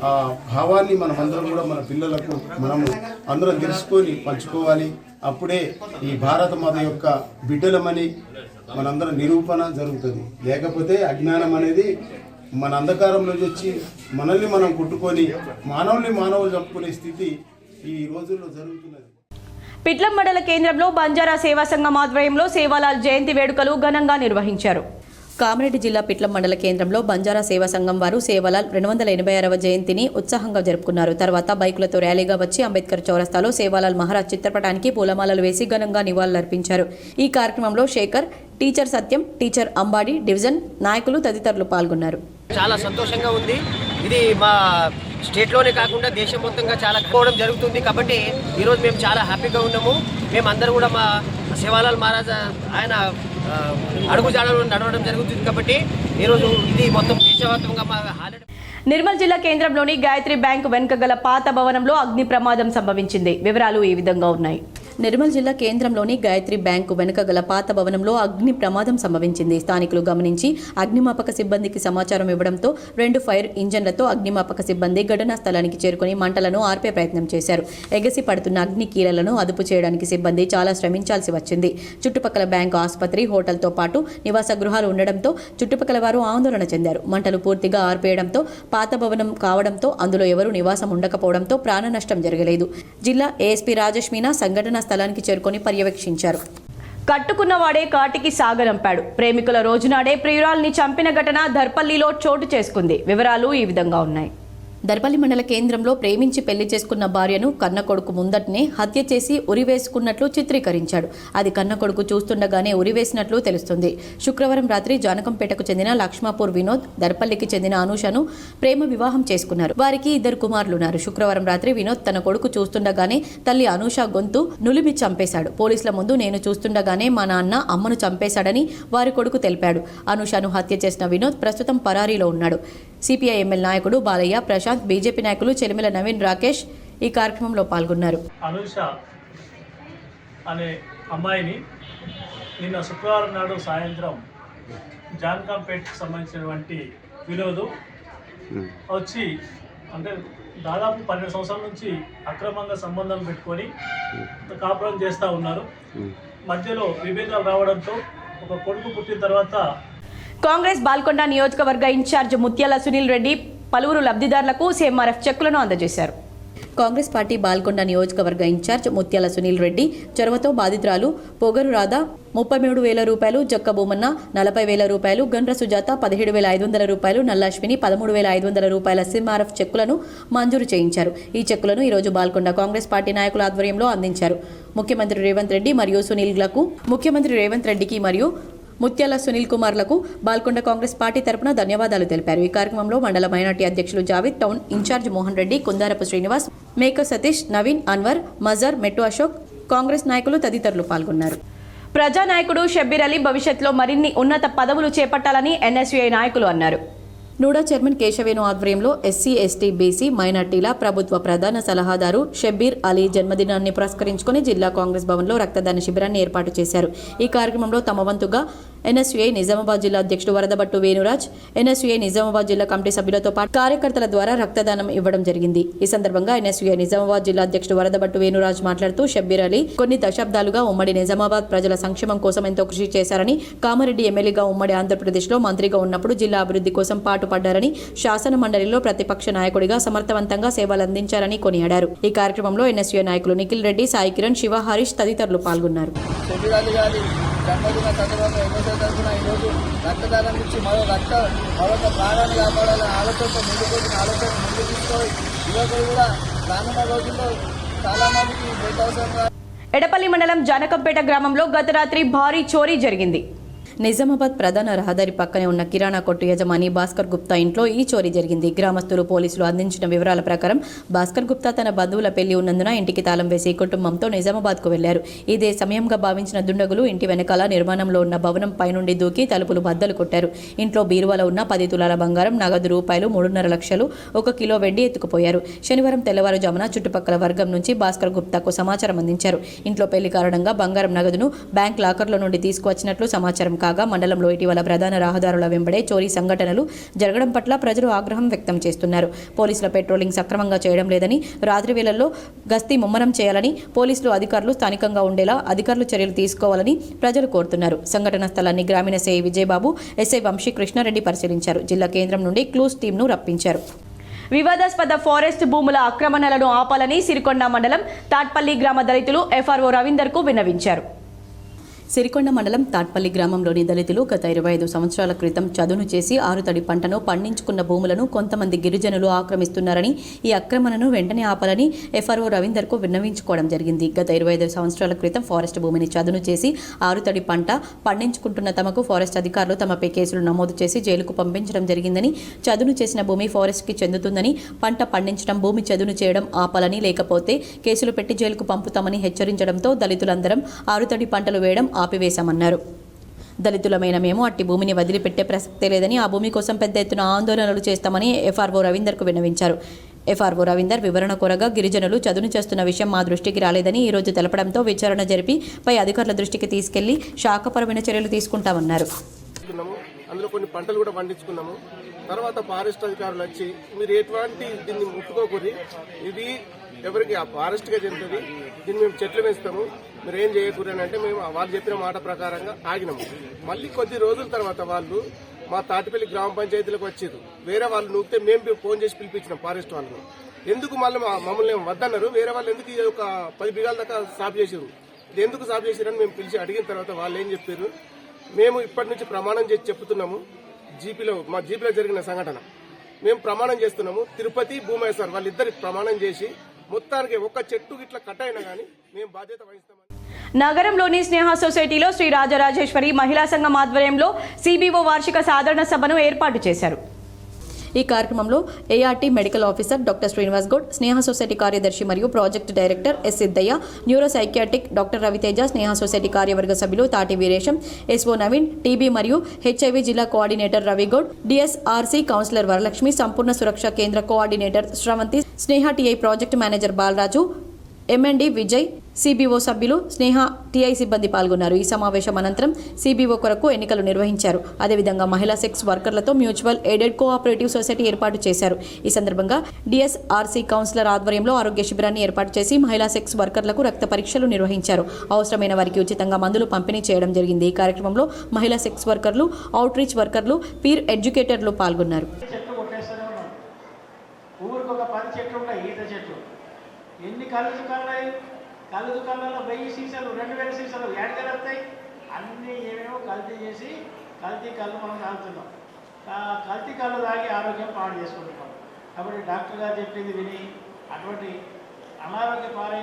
ఆ భావాన్ని మనం అందరం కూడా మన పిల్లలకు మనము అందరం తెలుసుకొని పంచుకోవాలి. అప్పుడే ఈ భారత మాత యొక్క బిడ్డలమని మనందరం నిరూపణ జరుగుతుంది. లేకపోతే అజ్ఞానం అనేది మన అంధకారంలో వచ్చి మనల్ని మనం కొట్టుకొని మానవులు చంపుకునే స్థితి ఈ రోజుల్లో జరుగుతున్నది. పిట్లం మండల కేంద్రంలో బంజారా సేవా సంఘం ఆధ్వర్యంలో సేవాలాల్ జయంతి వేడుకలు ఘనంగా నిర్వహించారు. కామారెడ్డి జిల్లా పిట్లం మండల కేంద్రంలో బంజారా సేవా సంఘం వారు సేవాలాల్ 286వ జయంతిని ఉత్సాహంగా జరుపుకున్నారు. తర్వాత బైకులతో ర్యాలీగా వచ్చి అంబేద్కర్ చౌరస్తాలో సేవాలాల్ మహారాజ్ చిత్రపటానికి పూలమాలలు వేసి ఘనంగా నివాళులర్పించారు. ఈ కార్యక్రమంలో శేఖర్, టీచర్ సత్యం, టీచర్ అంబాడి, డివిజన్ నాయకులు తదితరులు పాల్గొన్నారు. చాలా సంతోషంగా ఉంది. ఇది మా స్టేట్లోనే కాకుండా దేశం మొత్తంగా చాలా పోవడం జరుగుతుంది. కాబట్టి ఈరోజు మేము చాలా హ్యాపీగా ఉన్నాము. మేమందరూ కూడా మా సేవాలాల్ మహారాజ్ ఆయన అడుగుజాడలో నడవడం జరుగుతుంది. కాబట్టి ఈరోజు ఇది మొత్తం దేశవ్యాప్తంగా మా హాలిడే. నిర్మల్ జిల్లా కేంద్రంలోని గాయత్రి బ్యాంక్ వెనుక గల పాత భవనంలో అగ్ని ప్రమాదం సంభవించింది. వివరాలు ఈ విధంగా ఉన్నాయి. నిర్మల్ జిల్లా కేంద్రంలోని గాయత్రి బ్యాంకు వెనుక గల పాత భవనంలో అగ్ని ప్రమాదం సంభవించింది. స్థానికులు గమనించి అగ్నిమాపక సిబ్బందికి సమాచారం ఇవ్వడంతో 2 ఫైర్ ఇంజన్లతో అగ్నిమాపక సిబ్బంది ఘటనా స్థలానికి చేరుకుని మంటలను ఆర్పే ప్రయత్నం చేశారు. ఎగసి పడుతున్న అగ్ని కీలలను అదుపు చేయడానికి సిబ్బంది చాలా శ్రమించాల్సి వచ్చింది. చుట్టుపక్కల బ్యాంకు, ఆసుపత్రి, హోటల్తో పాటు నివాస గృహాలు ఉండడంతో చుట్టుపక్కల వారు ఆందోళన చెందారు. మంటలు పూర్తిగా ఆర్పేయడంతో పాత భవనం కావడంతో అందులో ఎవరూ నివాసం ఉండకపోవడంతో ప్రాణ నష్టం జరగలేదు. జిల్లా ఏఎస్పీ రాజేష్ మీనా సంఘటన స్థలానికి చేరుకొని పర్యవేక్షించారు. కట్టుకున్నవాడే కాటికి సాగనంపాడు. ప్రేమికుల రోజునాడే ప్రియురాల్ని చంపిన ఘటన దర్పల్లిలో చోటు చేసుకుంది. వివరాలు ఈ విధంగా ఉన్నాయి. దర్పల్లి మండల కేంద్రంలో ప్రేమించి పెళ్లి చేసుకున్న భార్యను కన్న కొడుకు ముందటనే హత్య చేసి ఉరివేసుకున్నట్లు చిత్రీకరించాడు. అది కన్న కొడుకు చూస్తుండగానే ఉరివేసినట్లు తెలుస్తుంది. శుక్రవారం రాత్రి జానకంపేటకు చెందిన లక్ష్మాపూర్ వినోద్, దర్పల్లికి చెందిన అనూషను ప్రేమ వివాహం చేసుకున్నారు. వారికి 2 కుమారులున్నారు. శుక్రవారం రాత్రి వినోద్ తన కొడుకు చూస్తుండగానే తల్లి అనూష గొంతు నులిమి చంపేశాడు. పోలీసుల ముందు నేను చూస్తుండగానే మా నాన్న అమ్మను చంపేశాడని వారి కొడుకు తెలిపాడు. అనూషను హత్య చేసిన వినోద్ ప్రస్తుతం పరారీలో ఉన్నాడు. సిపిఐ ఎమ్మెల్యే నాయకుడు బాలయ్య, ప్రశాంత్, బీజేపీ నాయకులు చెలిమిల నవీన్, రాకేష్ ఈ కార్యక్రమంలో పాల్గొన్నారు. అనూష అనే అమ్మాయిని నిన్న శుక్రవారం నాడు సాయంత్రం జాన్కంపేట్కి సంబంధించినటువంటి వినోదు వచ్చి అంటే దాదాపు 12 సంవత్సరాల నుంచి అక్రమంగా సంబంధం పెట్టుకొని కాపురం చేస్తూ ఉన్నారు. మధ్యలో విభేదాలు రావడంతో ఒక కొడుకు పుట్టిన తర్వాత కాంగ్రెస్ బాల్కొండ నియోజకవర్గ ఇన్ఛార్జ్ ముత్యాల సునీల్ రెడ్డి పలువురు లబ్ధిదారులకు సీఎంఆర్ఎఫ్ చెక్కులను అందజేశారు. కాంగ్రెస్ పార్టీ బాల్కొండ నియోజకవర్గ ఇన్ఛార్జ్ ముత్యాల సునీల్ రెడ్డి చొరవతో బాధితురాలు పొగరు రాధ 33,000 రూపాయలు, జక్క భూమన్న 40,000 రూపాయలు, గండ్ర సుజాత 17,500 రూపాయలు, నల్లాశ్విని 13,500 రూపాయల సీఎంఆర్ఎఫ్ చెక్కులను మంజూరు చేయించారు. ఈ చెక్కులను ఈరోజు బాల్కొండ కాంగ్రెస్ పార్టీ నాయకుల ఆధ్వర్యంలో అందించారు. ముఖ్యమంత్రి రేవంత్ రెడ్డి మరియు రేవంత్ రెడ్డికి మరియు ముత్యాల సునీల్ కుమార్లకు బాల్కొండ కాంగ్రెస్ పార్టీ తరపున ధన్యవాదాలు తెలిపారు. ఈ కార్యక్రమంలో మండల మైనార్టీ అధ్యక్షులు జావిద్, టౌన్ ఇన్ఛార్జ్ మోహన్ రెడ్డి, కుందారపు శ్రీనివాస్, మేక సతీష్, నవీన్, అన్వర్, మజార్, మెట్టు అశోక్, కాంగ్రెస్ నాయకులు తదితరులు పాల్గొన్నారు. ప్రజానాయకుడు షబ్బీర్ అలీ భవిష్యత్తులో మరిన్ని ఉన్నత పదవులు చేపట్టాలని ఎన్ఎస్యుఐ నాయకులు అన్నారు. నూడా చైర్మన్ కేశవేణు ఆధ్వర్యంలో ఎస్సీ ఎస్టీ బీసీ మైనార్టీల ప్రభుత్వ ప్రధాన సలహాదారు షబ్బీర్ అలీ జన్మదినాన్ని పురస్కరించుకుని జిల్లా కాంగ్రెస్ భవన్లో రక్తదాన శిబిరాన్ని ఏర్పాటు చేశారు. ఈ కార్యక్రమంలో తమ వంతుగా ఎన్ఎస్యుఐ నిజామాబాద్ జిల్లా అధ్యక్షుడు వరదబట్టు వేణురాజ్, ఎన్ఎస్యుఐ నిజామాబాద్ జిల్లా కమిటీ సభ్యులతో పాటు కార్యకర్తల ద్వారా రక్తదానం ఇవ్వడం జరిగింది. ఈ సందర్భంగా ఎన్ఎస్యుఐ నిజామాబాద్ జిల్లా అధ్యక్షుడు వరదబట్టు వేణురాజ్ మాట్లాడుతూ షబ్బీర్ అలీ కొన్ని దశాబ్దాలుగా ఉమ్మడి నిజామాబాద్ ప్రజల సంక్షేమం కోసం ఎంతో కృషి చేశారని, కామారెడ్డి ఎమ్మెల్యేగా ఉమ్మడి ఆంధ్రప్రదేశ్లో మంత్రిగా ఉన్నప్పుడు జిల్లా అభివృద్ధి కోసం పాటుపడ్డారని, శాసన మండలిలో ప్రతిపక్ష నాయకుడిగా సమర్థవంతంగా సేవలందించారని కొనియాడారు. ఈ కార్యక్రమంలో ఎన్ఎస్యుఐ నాయకులు నిఖిల్ రెడ్డి, సాయి కిరణ్, శివ, హరీష్ తదితరులు పాల్గొన్నారు. జన్మదిన సందర్భంగా ఎమ్మెల్యే తరఫున ఈరోజు రక్తదానం ఇచ్చి మరొక ప్రాణాన్ని కాపాడాలని ఆలోచనతో ముందుకు తీసుకొని యువకులు కూడా రానున్న రోజుల్లో చాలా మందికి బ్లడ్ అవసరం. ఎడపల్లి మండలం జానకంపేట గ్రామంలో గత రాత్రి భారీ చోరీ జరిగింది. నిజామాబాద్ ప్రధాన రహదారి పక్కనే ఉన్న కిరాణా కొట్టు యజమాని భాస్కర్ గుప్తా ఇంట్లో ఈ చోరీ జరిగింది. గ్రామస్తులు పోలీసులు అందించిన వివరాల ప్రకారం భాస్కర్ గుప్తా తన బంధువుల పెళ్లి ఉన్నందున ఇంటికి తాళం వేసి కుటుంబంతో నిజామాబాద్కు వెళ్లారు. ఇదే సమయంగా భావించిన దుండగులు ఇంటి వెనకాల నిర్మాణంలో ఉన్న భవనం పైనుండి దూకి తలుపులు బద్దలు కొట్టారు. ఇంట్లో బీరువాలో ఉన్న 10 తులాల బంగారం, నగదు రూపాయలు 3.5 లక్షలు, 1 కిలో వెండి ఎత్తుకుపోయారు. శనివారం తెల్లవారుజామున చుట్టుపక్కల వర్గం నుంచి భాస్కర్ గుప్తాకు సమాచారం అందించారు. ఇంట్లో పెళ్లి కారణంగా బంగారం, నగదును బ్యాంక్ లాకర్లో నుండి తీసుకువచ్చినట్లు సమాచారం కాగా మండలంలో ఇటీవల ప్రధాన రహదారుల వెంబడే చోరీ సంఘటనలు జరగడం పట్ల ప్రజలు ఆగ్రహం వ్యక్తం చేస్తున్నారు. పోలీసుల పెట్రోలింగ్ సక్రమంగా చేయడం లేదని, రాత్రి వేళల్లో గస్తీ ముమ్మరం చేయాలని, పోలీసులు అధికారులు స్థానికంగా ఉండేలా అధికారులు చర్యలు తీసుకోవాలని ప్రజలు కోరుతున్నారు. సంఘటన స్థలాన్ని గ్రామీణ సిఐ విజయబాబు, ఎస్ఐ వంశీ కృష్ణారెడ్డి పరిశీలించారు. జిల్లా కేంద్రం నుండి క్లూస్ టీంను రప్పించారు. వివాదాస్పద ఫారెస్ట్ భూముల ఆక్రమణలను ఆపాలని సిరికొండ మండలం తాట్పల్లి గ్రామ దళితులు ఎఫ్ఆర్ఓ రవీందర్కు విన్నవించారు. సిరికొండ మండలం తాట్పల్లి గ్రామంలోని దళితులు గత 25 సంవత్సరాల క్రితం చదును చేసి ఆరుతడి పంటను పండించుకున్న భూములను కొంతమంది గిరిజనులు ఆక్రమిస్తున్నారని, ఈ ఆక్రమణను వెంటనే ఆపాలని ఎఫ్ఆర్ఓ రవీందర్కు విన్నవించుకోవడం జరిగింది. గత 25 సంవత్సరాల క్రితం ఫారెస్ట్ భూమిని చదును చేసి ఆరుతడి పంట పండించుకుంటున్న తమకు ఫారెస్ట్ అధికారులు తమపై కేసులు నమోదు చేసి జైలుకు పంపించడం జరిగిందని, చదును చేసిన భూమి ఫారెస్ట్కి చెందుతుందని, పంట పండించడం, భూమి చదును చేయడం ఆపాలని, లేకపోతే కేసులు పెట్టి జైలుకు పంపుతామని హెచ్చరించడంతో దళితులందరం ఆరుతడి పంటలు వేయడం ఆపివేశామన్నారు. దళితులమైన మేము అట్టి భూమిని వదిలిపెట్టే ప్రసక్తే లేదని, ఆ భూమి కోసం పెద్ద ఎత్తున ఆందోళనలు చేస్తామని ఎఫ్ఆర్ఓ రవీందర్కు విన్నవించారు. ఎఫ్ఆర్ఓ రవీందర్ వివరణ కోరగా గిరిజనులు చదును చేస్తున్న విషయం మా దృష్టికి రాలేదని ఈరోజు తెలపడంతో విచారణ జరిపి పై అధికారుల దృష్టికి తీసుకెళ్లి శాఖపరమైన చర్యలు తీసుకుంటామన్నారు. అందులో కొన్ని పంటలు కూడా పండించుకున్నాము. తర్వాత ఫారెస్ట్ అధికారులు వచ్చి మీరు ఎటువంటి దీన్ని ముట్టుకోకూరి, ఇది ఎవరికి ఆ ఫారెస్ట్గా చెందుతుంది, దీన్ని మేము చెట్లు పెంచుతాము, మీరు ఏం చేయకూరి అని అంటే మేము వాళ్ళు చెప్పిన మాట ప్రకారంగా ఆగినాము. మళ్ళీ కొద్ది రోజుల తర్వాత వాళ్ళు మా తాటిపల్లి గ్రామ పంచాయతీలకు వచ్చారు. వేరే వాళ్ళు నూపితే మేము ఫోన్ చేసి పిలిపించినాం ఫారెస్ట్ వాళ్ళను. ఎందుకు మళ్ళీ మమ్మల్ని వద్దన్నారు, వేరే వాళ్ళు ఎందుకు ఒక 10 బిగాల దాకా సాఫ్ చేసారు, ఇది ఎందుకు సాఫ్ చేసారని మేము పిలిచి అడిగిన తర్వాత వాళ్ళు ఏం చెప్పారు, మేము ఇప్పటి నుంచి ప్రమాణం చేసి చెప్తున్నాము, మా జీపీలో జరిగిన సంఘటన మేము ప్రమాణం చేస్తున్నాము, తిరుపతి భూమేశ్వర్ వాళ్ళిద్దరి ప్రమాణం చేసి మొత్తానికి ఒక్క చెట్టు ఇట్లా కట్ అయినా కానీ మేము బాధ్యత వహిస్తామని. నగరంలోని స్నేహ సొసైటీలో శ్రీ రాజరాజేశ్వరి మహిళా సంఘం ఆధ్వర్యంలో సిబిఓ వార్షిక సాధారణ సభను ఏర్పాటు చేశారు. ఈ కార్యక్రమంలో ART medical officer doctor Srinivas Goud, Sneha society కార్యదర్శి మరియు project director S Siddaiah, neuro psychiatric doctor Raviteja, Sneha society కార్యవర్గ సభ్యులు తాటి వీరేశం, ఎస్ఓ నవీన్, టీబీ మరియు హెచ్ఐవి జిల్లా coordinator Ravi Goud, DSRC counsellor Varalakshmi, Sampoorna Suraksha Kendra coordinator Sravanthi, Sneha TI project manager Balaraju, MND Vijay, CBO సభ్యులు, స్నేహ టీఐ సిబ్బంది పాల్గొన్నారు. ఈ సమావేశం అనంతరం సిబిఓ కొరకు ఎన్నికలు నిర్వహించారు. అదేవిధంగా మహిళా సెక్స్ వర్కర్లతో మ్యూచువల్ ఎయిడెడ్ కోఆపరేటివ్ సొసైటీ ఏర్పాటు చేశారు. ఈ సందర్భంగా డిఎస్ఆర్సీ కౌన్సిలర్ ఆధ్వర్యంలో ఆరోగ్య శిబిరాన్ని ఏర్పాటు చేసి మహిళా సెక్స్ వర్కర్లకు రక్త పరీక్షలు నిర్వహించారు. అవసరమైన వారికి ఉచితంగా మందులు పంపిణీ చేయడం జరిగింది. ఈ కార్యక్రమంలో మహిళా సెక్స్ వర్కర్లు, అవుట్ రీచ్ వర్కర్లు, పీర్ ఎడ్యుకేటర్లు పాల్గొన్నారు. ఎన్ని కళ్ళు దుకాణాలు, కళ్ళు దుకాణాల్లో 1000 సీసాలు, 2000 సీసాలు ఏడకలు వస్తాయి. అన్నీ ఏమేమో కల్తీ చేసి కల్తీ కళ్ళు మనం తాగుతున్నాం. కల్తీ కళ్ళు తాగి ఆరోగ్యం పాడు చేసుకుంటున్నాం. కాబట్టి డాక్టర్ గారు చెప్పింది విని అటువంటి అనారోగ్య పారే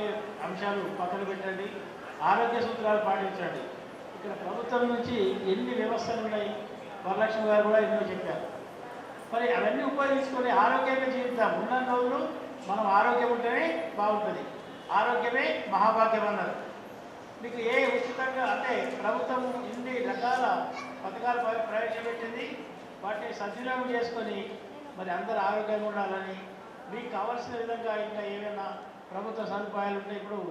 అంశాలు పక్కన పెట్టండి, ఆరోగ్య సూత్రాలు పాటించండి. ఇక్కడ ప్రభుత్వం నుంచి ఎన్ని వ్యవస్థలు ఉన్నాయి, వరలక్ష్మి గారు కూడా ఎన్నో చెప్పారు. మరి అవన్నీ ఉపయోగించుకొని ఆరోగ్యంగా జీవిద్దాం. ఉన్న రోజులు మనం ఆరోగ్యం ఉంటేనే బాగుంటుంది. ఆరోగ్యమే మహాభాగ్యం అన్నారు. మీకు ఏ ఉచితంగా అంటే ప్రభుత్వం ఇన్ని రకాల పథకాలు ప్రవేశపెట్టింది. వాటిని సద్వినియోగం చేసుకొని మరి అందరూ ఆరోగ్యంగా ఉండాలని మీకు కావాల్సిన విధంగా ఇంకా ఏమైనా ప్రభుత్వ సదుపాయాలు ఉంటే ఇప్పుడు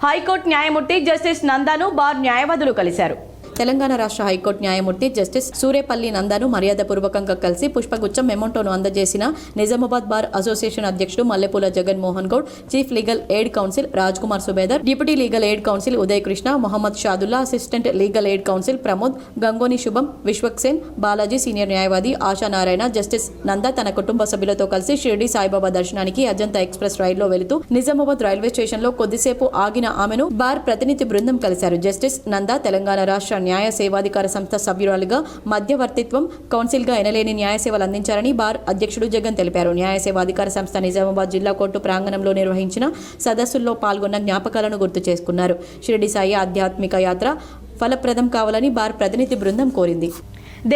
హైకోర్టు న్యాయమూర్తి జస్టిస్ నందాను బార్ న్యాయవాదులు కలిశారు. తెలంగాణ రాష్ట్ర హైకోర్టు న్యాయమూర్తి జస్టిస్ సూరేపల్లి నందాను మర్యాదపూర్వకంగా కలిసి పుష్పగుచ్చం మెమోంటోను అందజేసిన నిజామాబాద్ బార్ అసోసియేషన్ అధ్యక్షుడు Mallepula Jaganmohan Goud, chief legal aid counsel Raj Kumar Subedar, deputy legal aid counsel Uday Krishna, Mohammed Shadulla, assistant legal aid counsel Pramod, Gangoni Shubham, Vishwaksen, Balaji senior న్యాయవాది, ఆశానారాయణ, జస్టిస్ నందా తన కుటుంబ సభ్యులతో కలిసి షిర్డీ సాయిబాబా దర్శనానికి అజంతా ఎక్స్ప్రెస్ రైల్లో వెళుతూ నిజామాబాద్ రైల్వే స్టేషన్లో కొద్దిసేపు ఆగిన ఆమెను బార్ ప్రతినిధి బృందం కలిశారు. జస్టిస్ నందా తెలంగాణ రాష్ట్ర న్యాయ సేవాధికార సంస్థ సభ్యురాలుగా మధ్యవర్తిత్వం కౌన్సిల్గా ఎనలేని న్యాయ సేవలు అందించారని బార్ అధ్యక్షుడు జగన్ తెలిపారు. న్యాయ సేవాధికార సంస్థ నిజామాబాద్ జిల్లా కోర్టు ప్రాంగణంలో నిర్వహించిన సదస్సుల్లో పాల్గొన్న జ్ఞాపకాలను గుర్తు చేసుకున్నారు. షిరిడి సాయి ఆధ్యాత్మిక యాత్ర ఫలప్రదం కావాలని బార్ ప్రతినిధి బృందం కోరింది.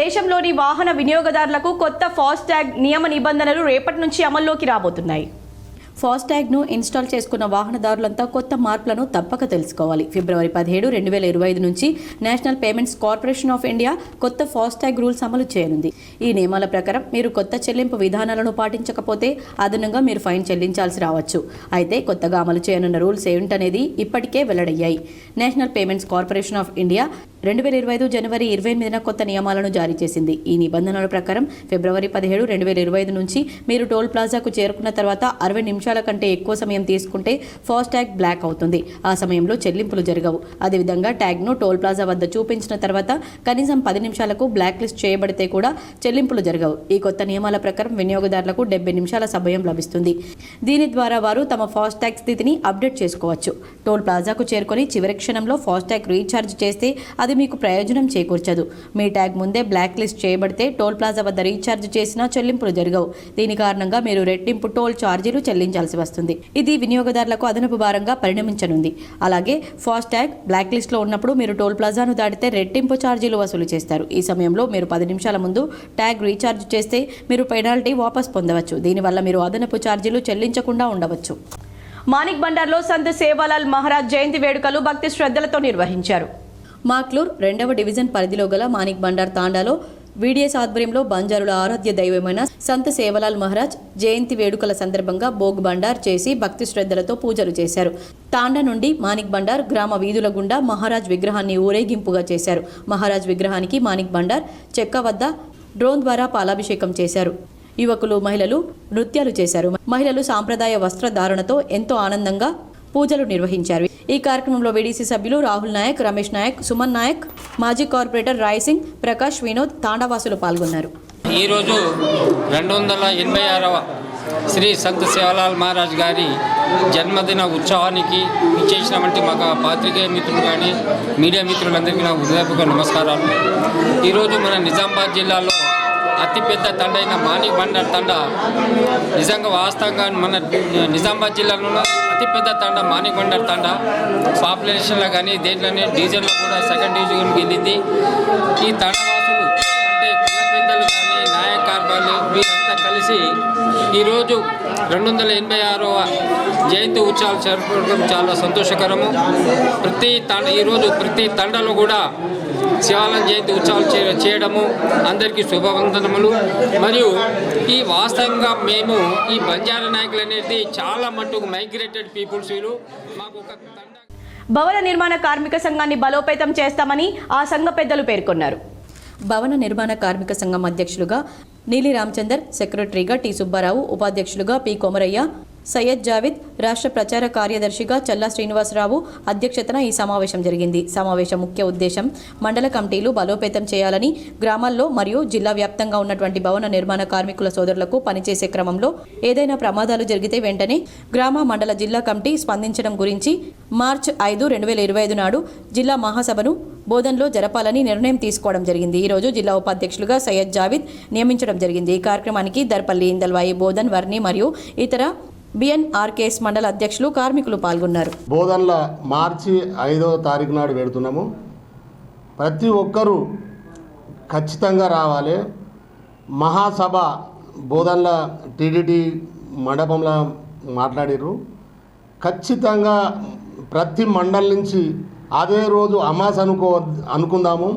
దేశంలోని వాహన వినియోగదారులకు కొత్త ఫాస్టాగ్ నియమ నిబంధనలు రేపటి నుంచి అమల్లోకి రాబోతున్నాయి. ఫాస్టాగ్ను ఇన్స్టాల్ చేసుకున్న వాహనదారులంతా కొత్త మార్పులను తప్పక తెలుసుకోవాలి. ఫిబ్రవరి 17, 2025 నుంచి national payments corporation of India కొత్త ఫాస్టాగ్ రూల్స్ అమలు చేయనుంది. ఈ నియమాల ప్రకారం మీరు కొత్త చెల్లింపు విధానాలను పాటించకపోతే అదనంగా మీరు ఫైన్ చెల్లించాల్సి రావచ్చు. అయితే కొత్తగా అమలు చేయనున్న రూల్స్ ఏమిటనేది ఇప్పటికే వెల్లడయ్యాయి. National payments corporation of India 2025 జనవరి 28న కొత్త నియమాలను జారీ చేసింది. ఈ నిబంధనల ప్రకారం ఫిబ్రవరి 17, 2025 నుంచి మీరు టోల్ ప్లాజాకు చేరుకున్న తర్వాత 60 నిమిషాల కంటే ఎక్కువ సమయం తీసుకుంటే ఫాస్టాగ్ బ్లాక్ అవుతుంది. ఆ సమయంలో చెల్లింపులు జరగవు. అదేవిధంగా ట్యాగ్ను టోల్ ప్లాజా వద్ద చూపించిన తర్వాత కనీసం 10 నిమిషాలకు బ్లాక్ లిస్ట్ చేయబడితే కూడా చెల్లింపులు జరగవు. ఈ కొత్త నియమాల ప్రకారం వినియోగదారులకు 70 నిమిషాల సమయం లభిస్తుంది. దీని ద్వారా వారు తమ ఫాస్టాగ్ స్థితిని అప్డేట్ చేసుకోవచ్చు. టోల్ ప్లాజాకు చేరుకొని చివరి క్షణంలో ఫాస్టాగ్ రీఛార్జ్ చేస్తే అది మీకు ప్రయోజనం చేకూర్చదు. మీ ట్యాగ్ ముందే బ్లాక్ లిస్ట్ చేయబడితే టోల్ ప్లాజా వద్ద రీఛార్జ్ చేసినా చెల్లింపులు జరగవు. దీని కారణంగా మీరు రెట్టింపు టోల్ ఛార్జీలు చెల్లించాల్సి వస్తుంది. ఇది వినియోగదారులకు అదనపు భారంగా పరిణమించనుంది. అలాగే ఫాస్టాగ్ బ్లాక్ లిస్ట్లో ఉన్నప్పుడు మీరు టోల్ ప్లాజాను దాటితే రెట్టింపు ఛార్జీలు వసూలు చేస్తారు. ఈ సమయంలో మీరు 10 నిమిషాల ముందు ట్యాగ్ రీఛార్జ్ చేస్తే మీరు పెనాల్టీ వాపస్ పొందవచ్చు. దీనివల్ల మీరు అదనపు ఛార్జీలు చెల్లించకుండా ఉండవచ్చు. మానిక్ బండార్లో సంత్ సేవాలాల్ మహారాజ్ జయంతి వేడుకలు భక్తి శ్రద్ధలతో నిర్వహించారు. మాక్లూర్ 2వ డివిజన్ పరిధిలో గల మానిక్ బండార్ తాండాలో వీడిఎస్ ఆధ్వర్యంలో బంజారుల ఆరాధ్య దైవమైన సంత్ సేవలాల్ మహారాజ్ జయంతి వేడుకల సందర్భంగా భోగ్ బండార్ చేసి భక్తి శ్రద్ధలతో పూజలు చేశారు. తాండా నుండి మానిక్ బండార్ గ్రామ వీధుల గుండా మహారాజ్ విగ్రహాన్ని ఊరేగింపుగా చేశారు. మహారాజ్ విగ్రహానికి మానిక్ బండార్ చెక్క వద్ద డ్రోన్ ద్వారా పాలాభిషేకం చేశారు. యువకులు, మహిళలు నృత్యాలు చేశారు. మహిళలు సాంప్రదాయ వస్త్రధారణతో ఎంతో ఆనందంగా పూజలు నిర్వహించారు. ఈ కార్యక్రమంలో వీడీసీ సభ్యులు రాహుల్ నాయక్, రమేష్ నాయక్, సుమన్ నాయక్, మాజీ కార్పొరేటర్ రాయ్ సింగ్, ప్రకాష్, వినోద్, తాండావాసులు పాల్గొన్నారు. ఈరోజు 286వ శ్రీ సంత్ సేవలాల్ మహారాజ్ గారి జన్మదిన ఉత్సవానికి ఇచ్చేసినటువంటి మాకు పాత్రికేయ మిత్రులు కానీ మీడియా మిత్రులందరికీ నా హృదయపూర్వక నమస్కారాలు. ఈరోజు మన నిజామాబాద్ జిల్లాలో అతిపెద్ద తండ అయిన మానిక్ బండార్ తండ నిజంగా వాస్తవంగా మన నిజామాబాద్ జిల్లాలో అతిపెద్ద తండ మానిక్ బండార్ తండ. పాపులేషన్లో కానీ దేంట్లోనే డీజిల్లో కూడా సెకండ్ డివిజన్కి వెళ్ళింది. ఈ తండవాసులు అంటే కుల పెద్దలు కానీ నాయకులు వీరంతా కలిసి ఈరోజు 286వ జయంతి ఉత్సవాలు జరుపుకోవడం చాలా సంతోషకరము. ఈరోజు ప్రతి తండలో కూడా శివాలయం జయంతి ఉత్సవాలు చేయడము అందరికీ శుభవందనములు. మరియు ఈ వాస్తవంగా మేము ఈ బంజారా నాయకులు అనేది చాలా మట్టుకు మైగ్రేటెడ్ పీపుల్స్. వీళ్ళు మాకు ఒక భవన నిర్మాణ కార్మిక సంఘాన్ని బలోపేతం చేస్తామని ఆ సంఘ పెద్దలు పేర్కొన్నారు. భవన నిర్మాణ కార్మిక సంఘం అధ్యక్షులుగా నీలి రామచందర్, సెక్రటరీగా టి సుబ్బారావు, ఉపాధ్యక్షులుగా పి కొమరయ్య, సయ్యద్ జావిద్, రాష్ట్ర ప్రచార కార్యదర్శిగా చల్లా శ్రీనివాసరావు అధ్యక్షతన ఈ సమావేశం జరిగింది. సమావేశం ముఖ్య ఉద్దేశం మండల కమిటీలు బలోపేతం చేయాలని, గ్రామాల్లో మరియు జిల్లా వ్యాప్తంగా ఉన్నటువంటి భవన నిర్మాణ కార్మికుల సోదరులకు పనిచేసే క్రమంలో ఏదైనా ప్రమాదాలు జరిగితే వెంటనే గ్రామ, మండల, జిల్లా కమిటీ స్పందించడం గురించి మార్చి 5, 2025 నాడు జిల్లా మహాసభను బోధన్లో జరపాలని నిర్ణయం తీసుకోవడం జరిగింది. ఈరోజు జిల్లా ఉపాధ్యక్షులుగా సయ్యద్ జావిద్ నియమించడం జరిగింది. ఈ కార్యక్రమానికి దర్పల్లి, ఇందల్వాయి, బోధన్, వర్ణి మరియు ఇతర బిఎన్ఆర్కేఎస్ మండల అధ్యక్షులు, కార్మికులు పాల్గొన్నారు. బోధన్లో మార్చి 5వ తారీఖు నాడు పెడుతున్నాము. ప్రతి ఒక్కరూ ఖచ్చితంగా రావాలి. మహాసభ బోధన్లో టీడీటీ మండపంలో మాట్లాడారు. ఖచ్చితంగా ప్రతి మండలి నుంచి అదే రోజు అమాస్ అనుకుందాము.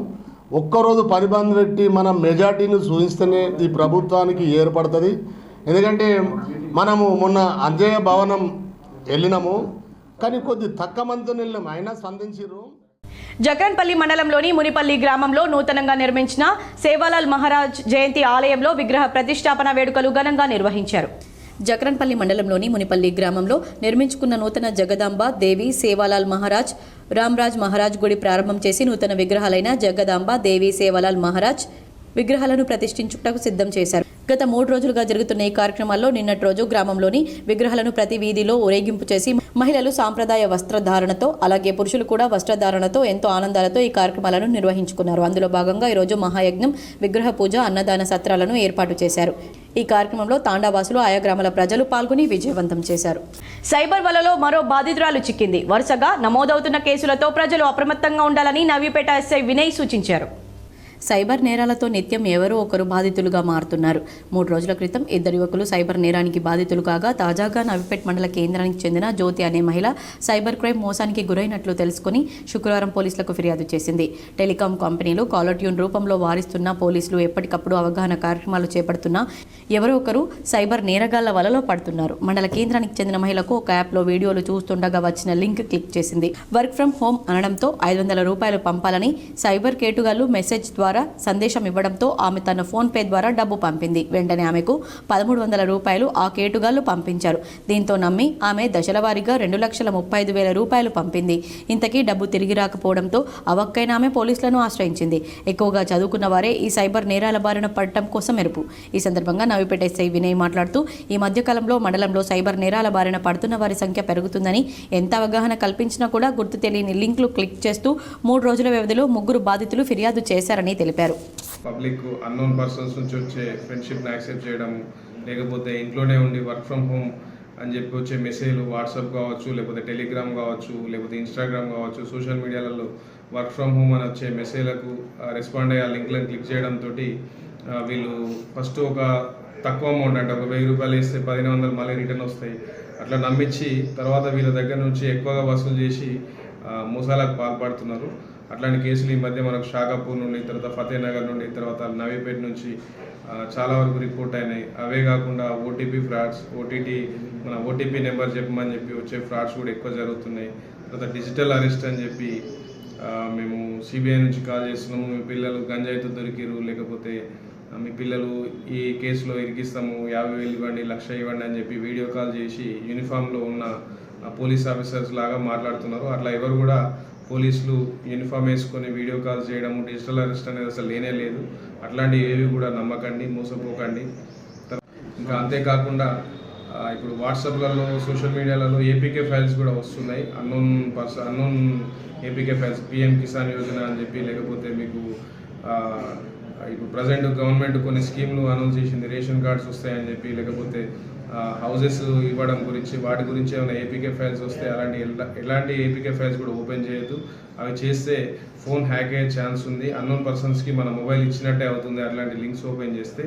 ఒక్కరోజు పరిబంధ పెట్టి మనం మెజార్టీని చూపిస్తేనే ఈ ప్రభుత్వానికి ఏర్పడుతుంది. ఎందుకంటే మనము మొన్న అంజయ్య భవనం వెళ్ళినాము, కానీ కొద్ది తక్కువ మందితో వెళ్ళినాము, అయినా స్పందించారు. జక్రన్పల్లి మండలంలోని మునిపల్లి గ్రామంలో నూతనంగా నిర్మించిన సేవాలాల్ మహారాజ్ జయంతి ఆలయంలో విగ్రహ ప్రతిష్టాపన వేడుకలు ఘనంగా నిర్వహించారు. జక్రన్పల్లి మండలంలోని మునిపల్లి గ్రామంలో నిర్మించుకున్న నూతన జగదాంబ దేవి సేవాలాల్ మహారాజ్ రామ్రాజ్ మహారాజ్ గుడి ప్రారంభం చేసి నూతన విగ్రహాలైన జగదాంబ దేవి సేవాలాల్ మహారాజ్ విగ్రహాలను ప్రతిష్ఠించుటకు సిద్ధం చేశారు. గత 3 రోజులుగా జరుగుతున్న ఈ కార్యక్రమాల్లో నిన్నటి రోజు గ్రామంలోని విగ్రహాలను ప్రతి వీధిలో ఊరేగింపు చేసి మహిళలు సాంప్రదాయ వస్త్రధారణతో అలాగే పురుషులు కూడా వస్త్రధారణతో ఎంతో ఆనందాలతో ఈ కార్యక్రమాలను నిర్వహించుకున్నారు. అందులో భాగంగా ఈరోజు మహాయజ్ఞం, విగ్రహ పూజ, అన్నదాన సత్రాలను ఏర్పాటు చేశారు. ఈ కార్యక్రమంలో తాండావాసులు ఆయా గ్రామాల ప్రజలు పాల్గొని విజయవంతం చేశారు. సైబర్ వలలో మరో బాధితురాలు చిక్కింది. వరుసగా నమోదవుతున్న కేసులతో ప్రజలు అప్రమత్తంగా ఉండాలని నవీపేట ఎస్ఐ వినయ్ సూచించారు. సైబర్ నేరాలతో నిత్యం ఎవరో ఒకరు బాధితులుగా మారుతున్నారు. 3 రోజుల క్రితం 2 యువకులు సైబర్ నేరానికి బాధితులు కాగా తాజాగా నవీపేట్ మండల కేంద్రానికి చెందిన జ్యోతి అనే మహిళ సైబర్ క్రైమ్ మోసానికి గురైనట్లు తెలుసుకుని శుక్రవారం పోలీసులకు ఫిర్యాదు చేసింది. టెలికాం కంపెనీలు కాలర్ ట్యూన్ రూపంలో వారిస్తున్న పోలీసులు ఎప్పటికప్పుడు అవగాహన కార్యక్రమాలు చేపడుతున్నా ఎవరో ఒకరు సైబర్ నేరగాళ్ల వలలో పడుతున్నారు. మండల కేంద్రానికి చెందిన మహిళకు ఒక యాప్లో వీడియోలు చూస్తుండగా వచ్చిన లింక్ క్లిక్ చేసింది. వర్క్ ఫ్రం హోమ్ అనడంతో 500 రూపాయలు పంపాలని సైబర్ కేటుగాళ్లు మెసేజ్ ద్వారా సందేశం ఇవ్వడంతో ఆమె తన ఫోన్ పే ద్వారా డబ్బు పంపింది. వెంటనే ఆమెకు 1300 రూపాయలు ఆ కేటుగాళ్లు పంపించారు. దీంతో నమ్మి ఆమె దశలవారీగా 2,35,000 రూపాయలు పంపింది. ఇంతకీ డబ్బు తిరిగి రాకపోవడంతో అవక్కైన ఆమె పోలీసులను ఆశ్రయించింది. ఎక్కువగా చదువుకున్న వారే ఈ సైబర్ నేరాల బారిన పడటం కోసం మెరుపు. ఈ సందర్భంగా నవీపేట ఎస్ఐ వినయ్ మాట్లాడుతూ ఈ మధ్యకాలంలో మండలంలో సైబర్ నేరాల బారిన పడుతున్న వారి సంఖ్య పెరుగుతుందని, ఎంత అవగాహన కల్పించినా కూడా గుర్తు తెలియని లింకులు క్లిక్ చేస్తూ 3 రోజుల వ్యవధిలో 3 బాధితులు ఫిర్యాదు చేశారని తెలిపారు. పబ్లిక్ అన్నోన్ పర్సన్స్ నుంచి వచ్చే ఫ్రెండ్షిప్ని యాక్సెప్ట్ చేయడం, లేకపోతే ఇంట్లోనే ఉండి వర్క్ ఫ్రమ్ హోమ్ అని చెప్పి వచ్చే మెసేజ్లు వాట్సాప్ కావచ్చు, లేకపోతే టెలిగ్రామ్ కావచ్చు, లేకపోతే ఇన్స్టాగ్రామ్ కావచ్చు, సోషల్ మీడియాలలో వర్క్ ఫ్రమ్ హోమ్ అని వచ్చే మెసేజ్లకు రెస్పాండ్ అయ్యే లింక్లను క్లిక్ చేయడంతో వీళ్ళు ఫస్ట్ ఒక తక్కువ అమౌంట్ అంటే ఒక 1000 రూపాయలు వేస్తే 1500 మళ్ళీ రిటర్న్ వస్తాయి. అట్లా నమ్మించి తర్వాత వీళ్ళ దగ్గర నుంచి ఎక్కువగా వసూలు చేసి మోసాలకు పాల్పడుతున్నారు. అట్లాంటి కేసులు ఈ మధ్య మనకు షాకాపూర్ నుండి, తర్వాత ఫతేనగర్ నుండి, తర్వాత నవీపేట నుంచి చాలా వరకు రిపోర్ట్ అయినాయి. అవే కాకుండా ఓటీపీ ఫ్రాడ్స్, ఓటీపీ నెంబర్ చెప్పమని చెప్పి వచ్చే ఫ్రాడ్స్ కూడా ఎక్కువ జరుగుతున్నాయి. తర్వాత డిజిటల్ అరెస్ట్ అని చెప్పి మేము సిబిఐ నుంచి కాల్ చేస్తున్నాము, మీ పిల్లలు గంజాయితో దొరికిరు, లేకపోతే మీ పిల్లలు ఈ కేసులో ఇరికిస్తాము, 50,000 ఇవ్వండి, 1,00,000 ఇవ్వండి అని చెప్పి వీడియో కాల్ చేసి యూనిఫామ్లో ఉన్న పోలీస్ ఆఫీసర్స్ లాగా మాట్లాడుతున్నారు. అట్లా ఎవరు కూడా పోలీసులు యూనిఫామ్ వేసుకొని వీడియో కాల్ చేయడము, డిజిటల్ అరెస్ట్ అనేది అసలు లేనే లేదు. అట్లాంటివి ఏవి కూడా నమ్మకండి, మోసపోకండి. ఇంకా అంతేకాకుండా ఇప్పుడు వాట్సాప్లలో, సోషల్ మీడియాలలో ఏపీకే ఫైల్స్ కూడా వస్తున్నాయి. Unknown APK files, PM Kisan Yojana అని చెప్పి, లేకపోతే మీకు ఇప్పుడు ప్రజెంట్ గవర్నమెంట్ కొన్ని స్కీమ్లు అనౌన్స్ చేసింది, రేషన్ కార్డ్స్ వస్తాయని చెప్పి, లేకపోతే హౌసెస్ ఇవ్వడం గురించి, వాటి గురించి ఏమైనా ఏపీకే ఫైల్స్ వస్తే ఎలాంటి ఏపీకే ఫైల్స్ కూడా ఓపెన్ చేయొద్దు. అవి చేస్తే ఫోన్ హ్యాక్ అయ్యే ఛాన్స్ ఉంది. అన్నోన్ పర్సన్స్కి మన మొబైల్ ఇచ్చినట్టే అవుతుంది అట్లాంటి లింక్స్ ఓపెన్ చేస్తే.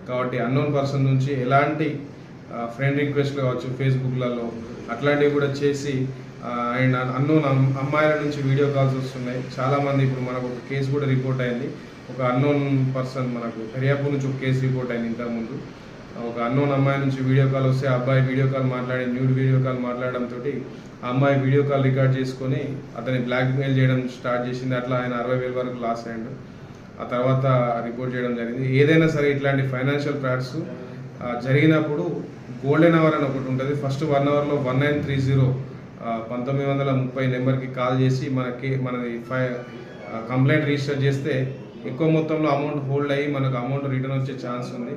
కాబట్టి అన్నోన్ పర్సన్ నుంచి ఎలాంటి ఫ్రెండ్ రిక్వెస్ట్లు కావచ్చు ఫేస్బుక్లలో అట్లాంటివి కూడా చేసి, అండ్ అన్నోన్ అమ్మాయిల నుంచి వీడియో కాల్స్ వస్తున్నాయి చాలామంది. ఇప్పుడు మనకు ఒక కేసు కూడా రిపోర్ట్ అయింది. ఒక అన్నోన్ పర్సన్ మనకు దర్యాపూర్ నుంచి ఒక కేసు రిపోర్ట్ అయింది ఇంతకుముందు. ఒక అన్నోన్ అమ్మాయి నుంచి వీడియో కాల్ వస్తే ఆ అబ్బాయి వీడియో కాల్ మాట్లాడి, న్యూడ్ వీడియో కాల్ మాట్లాడడంతో ఆ అమ్మాయి వీడియో కాల్ రికార్డ్ చేసుకొని అతని బ్లాక్మెయిల్ చేయడం స్టార్ట్ చేసింది. అట్లా ఆయన 60,000 వరకు లాస్ అయ్యాడు. ఆ తర్వాత రిపోర్ట్ చేయడం జరిగింది. ఏదైనా సరే ఇట్లాంటి ఫైనాన్షియల్ ఫ్రాడ్స్ జరిగినప్పుడు గోల్డెన్ అవర్ అని ఒకటి ఉంటుంది. ఫస్ట్ 1 అవర్లో 1930 1930 నెంబర్కి కాల్ చేసి మనది కంప్లైంట్ రిజిస్టర్ చేస్తే ఎక్కువ మొత్తంలో అమౌంట్ హోల్డ్ అయ్యి మనకు అమౌంట్ రిటర్న్ వచ్చే ఛాన్స్ ఉంది.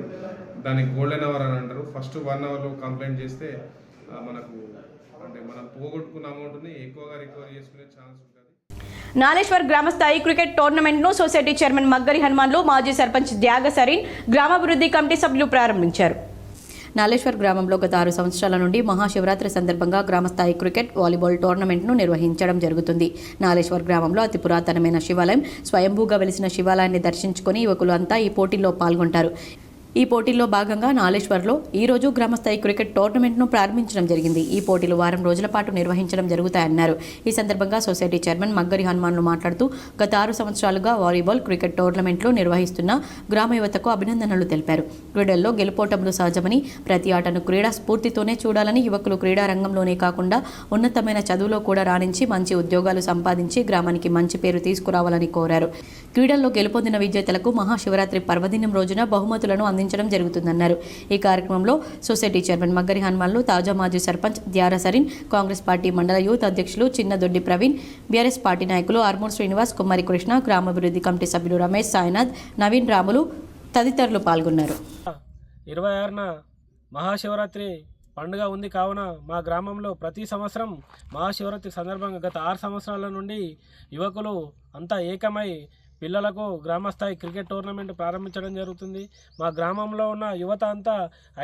దానికి గోల్డెన్ అవర్ అని అంటారు. ఫస్ట్ 1 అవర్లో కంప్లైంట్ చేస్తే మనకు అంటే మనం పోగొట్టుకున్న అమౌంట్ని ఎక్కువగా రికవర్ చేసుకునే ఛాన్స్ ఉంటుంది. నాలేశ్వర్ గ్రామస్థాయి క్రికెట్ టోర్నమెంట్ను సొసైటీ చైర్మన్ మగ్గరి హనుమాన్లు, మాజీ సర్పంచ్ త్యాగ సరీన్, గ్రామాభివృద్ధి కమిటీ సభ్యులు ప్రారంభించారు. నాలేశ్వర్ గ్రామంలో గత 6 సంవత్సరాల నుండి మహాశివరాత్రి సందర్భంగా గ్రామస్థాయి క్రికెట్, వాలీబాల్ టోర్నమెంట్ను నిర్వహించడం జరుగుతుంది. నాలేశ్వర్ గ్రామంలో అతి పురాతనమైన శివాలయం, స్వయంభూగా వెలిసిన శివాలయాన్ని దర్శించుకొని యువకులు అంతా ఈ పోటీల్లో పాల్గొంటారు. ఈ పోటీల్లో భాగంగా నాలేశ్వర్లో ఈ రోజు గ్రామస్థాయి క్రికెట్ టోర్నమెంట్ను ప్రారంభించడం జరిగింది. ఈ పోటీలు వారం రోజుల పాటు నిర్వహించడం జరుగుతాయన్నారు. ఈ సందర్భంగా సొసైటీ చైర్మన్ మగ్గరి హనుమాన్లు మాట్లాడుతూ గత 6 సంవత్సరాలుగా వాలీబాల్ క్రికెట్ టోర్నమెంట్లు నిర్వహిస్తున్న గ్రామ యువతకు అభినందనలు తెలిపారు. క్రీడల్లో గెలుపోటములు సహజమని, ప్రతి ఆటను క్రీడా స్ఫూర్తితోనే చూడాలని, యువకులు క్రీడా రంగంలోనే కాకుండా ఉన్నతమైన చదువులో కూడా రాణించి మంచి ఉద్యోగాలు సంపాదించి గ్రామానికి మంచి పేరు తీసుకురావాలని కోరారు. క్రీడల్లో గెలుపొందిన విజేతలకు మహాశివరాత్రి పర్వదినం రోజున బహుమతులను అందించడం జరుగుతుందన్నారు. ఈ కార్యక్రమంలో సొసైటీ చైర్మన్ మగ్గరి హనుమాన్లు, తాజా మాజీ సర్పంచ్ ద్యారా సరీన్, కాంగ్రెస్ పార్టీ మండల యూత్ అధ్యక్షులు చిన్నదొడ్డి ప్రవీణ్, బీఆర్ఎస్ పార్టీ నాయకులు ఆర్మూర్ శ్రీనివాస్, కుమారి కృష్ణ, గ్రామాభివృద్ధి కమిటీ సభ్యులు రమేష్, సాయినాథ్, నవీన్, రాములు తదితరులు పాల్గొన్నారు. 26న మహాశివరాత్రి పండుగ ఉంది కావున మా గ్రామంలో ప్రతి సంవత్సరం మహాశివరాత్రి సందర్భంగా గత 6 సంవత్సరాల నుండి యువకులు అంతా ఏకమై పిల్లలకు గ్రామస్థాయి క్రికెట్ టోర్నమెంట్ ప్రారంభించడం జరుగుతుంది. మా గ్రామంలో ఉన్న యువత అంతా